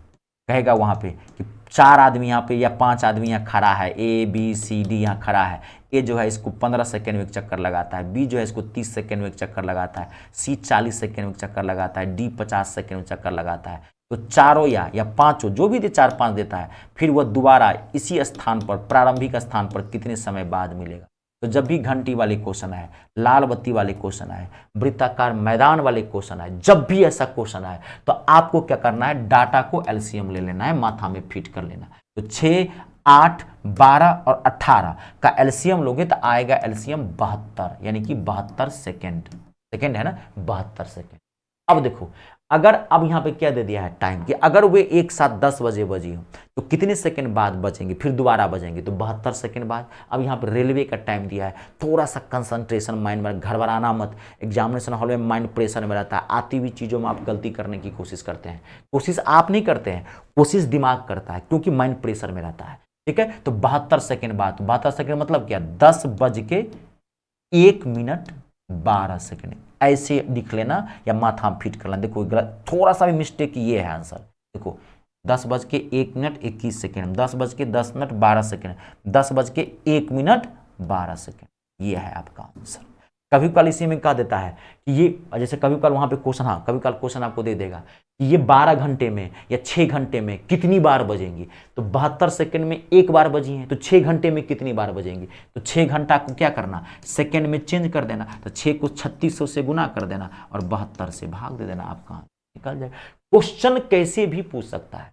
कहेगा वहां पे कि 4 आदमी यहाँ पे या 5 आदमी यहाँ खड़ा है, ए बी सी डी यहाँ खड़ा है। ए जो है इसको 15 सेकेंड में एक चक्कर लगाता है, बी जो है इसको 30 सेकेंड में एक चक्कर लगाता है, सी 40 सेकेंड में एक चक्कर लगाता है, डी 50 सेकेंड में चक्कर लगाता है। तो चारों या पांचों जो भी 4-5 देता है, फिर वह दोबारा इसी स्थान पर, प्रारंभिक स्थान पर कितने समय बाद मिलेगा। तो जब भी घंटी वाले क्वेश्चन आए, लाल बत्ती वाले क्वेश्चन आए, वृत्ताकार मैदान वाले क्वेश्चन आए, जब भी ऐसा क्वेश्चन आए तो आपको क्या करना है, डाटा को एलसीएम ले लेना है, माथा में फिट कर लेना। तो 6, 8, 12 और 18 का एलसीएम लोगे तो आएगा एलसीएम 72, यानी कि 72 सेकेंड। सेकेंड है ना, 72 सेकेंड। अब देखो, अगर अब यहां पे क्या दे दिया है टाइम, कि अगर वे एक साथ 10 बजे बजी हो तो कितने सेकंड बाद बजेंगे, फिर दोबारा बजेंगे तो 72 सेकंड बाद। अब यहाँ पे रेलवे का टाइम दिया है, थोड़ा सा कंसंट्रेशन माइंड में, घबराना मत। एग्जामिनेशन हॉल में माइंड प्रेशर में रहता है, आती हुई चीज़ों में आप गलती करने की कोशिश करते हैं। कोशिश आप नहीं करते हैं, कोशिश दिमाग करता है, क्योंकि माइंड प्रेशर में रहता है। ठीक है, तो 72 सेकेंड बाद, 72 सेकेंड मतलब क्या, 10:01 ऐसे लिख लेना या माथा फिट कर लेना। देखो थोड़ा सा भी मिस्टेक ये है आंसर। देखो 10:01 10:10 10:12 सेकेंड, ये है आपका आंसर। कभी कल इसी में कह देता है कि ये, जैसे कभी कल वहां पे क्वेश्चन, हाँ कभी कल क्वेश्चन आपको दे देगा कि ये 12 घंटे में या 6 घंटे में कितनी बार बजेंगी। तो 72 सेकेंड में एक बार बजी हैं, तो 6 घंटे में कितनी बार बजेंगी। तो 6 घंटा को क्या करना, सेकेंड में चेंज कर देना, तो 6 को 3600 से गुना कर देना और 72 से भाग दे देना, आपका निकल जाए। क्वेश्चन कैसे भी पूछ सकता है,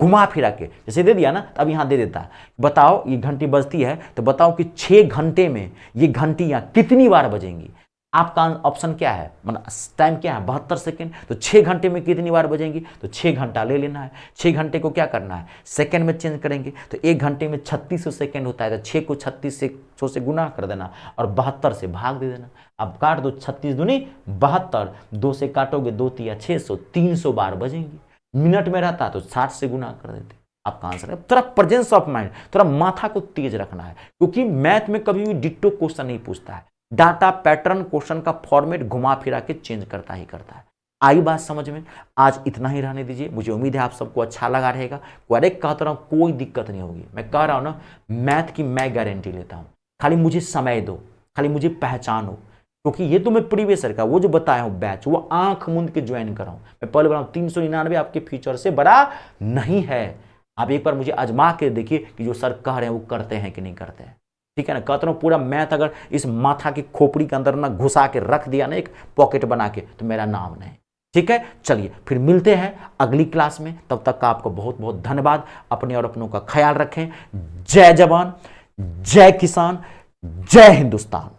घुमा फिरा के, जैसे दे दिया ना, अब यहां दे देता है, बताओ ये घंटी बजती है तो बताओ कि 6 घंटे में ये घंटियां कितनी बार बजेंगी। आपका ऑप्शन क्या है, मतलब टाइम क्या है 72 सेकेंड। तो 6 घंटे में कितनी बार बजेंगी, तो 6 घंटा ले लेना है। 6 घंटे को क्या करना है, सेकेंड में चेंज करेंगे, तो 1 घंटे में 3600 सेकेंड होता है, तो 6 को 3600 से गुना कर देना और 72 से भाग दे देना। अब काट दो, 36 दूनी 72, 2 से काटोगे 2 तिया 600, 300 बार बजेंगी। मिनट में रहता तो 60 से गुना कर देते। आपका आंसर है। थोड़ा प्रेजेंस ऑफ माइंड, थोड़ा माथा को तेज रखना है, क्योंकि मैथ में कभी भी डिट्टो क्वेश्चन नहीं पूछता है। डाटा पैटर्न क्वेश्चन का फॉर्मेट घुमा फिरा के चेंज करता ही करता है। आई बात समझ में? आज इतना ही रहने दीजिए। मुझे उम्मीद है आप सबको अच्छा लगा रहेगा। करेक्ट कहता रहा हूं, कोई दिक्कत नहीं होगी। मैं कह रहा हूं ना, मैथ की मैं गारंटी लेता हूं। खाली मुझे समय दो, खाली मुझे पहचानो, क्योंकि ये तो मैं प्रीवियस ईयर का वो जो बताया हूं बैच, वो आंख मूंद के ज्वाइन कर रहा हूं। मैं पहले बताऊं 399 आपके फ्यूचर से बड़ा नहीं है। आप एक बार मुझे आजमा के देखिए कि जो सर कह रहे हैं वो करते हैं कि नहीं करते हैं। ठीक है ना, कहता हूं पूरा मैथ अगर इस माथा की खोपड़ी के अंदर ना घुसा के रख दिया ना, एक पॉकेट बना के, तो मेरा नाम नहीं। ठीक है, चलिए फिर मिलते हैं अगली क्लास में। तब तक का आपको बहुत बहुत धन्यवाद। अपने और अपनों का ख्याल रखें। जय जवान, जय किसान, जय हिंदुस्तान।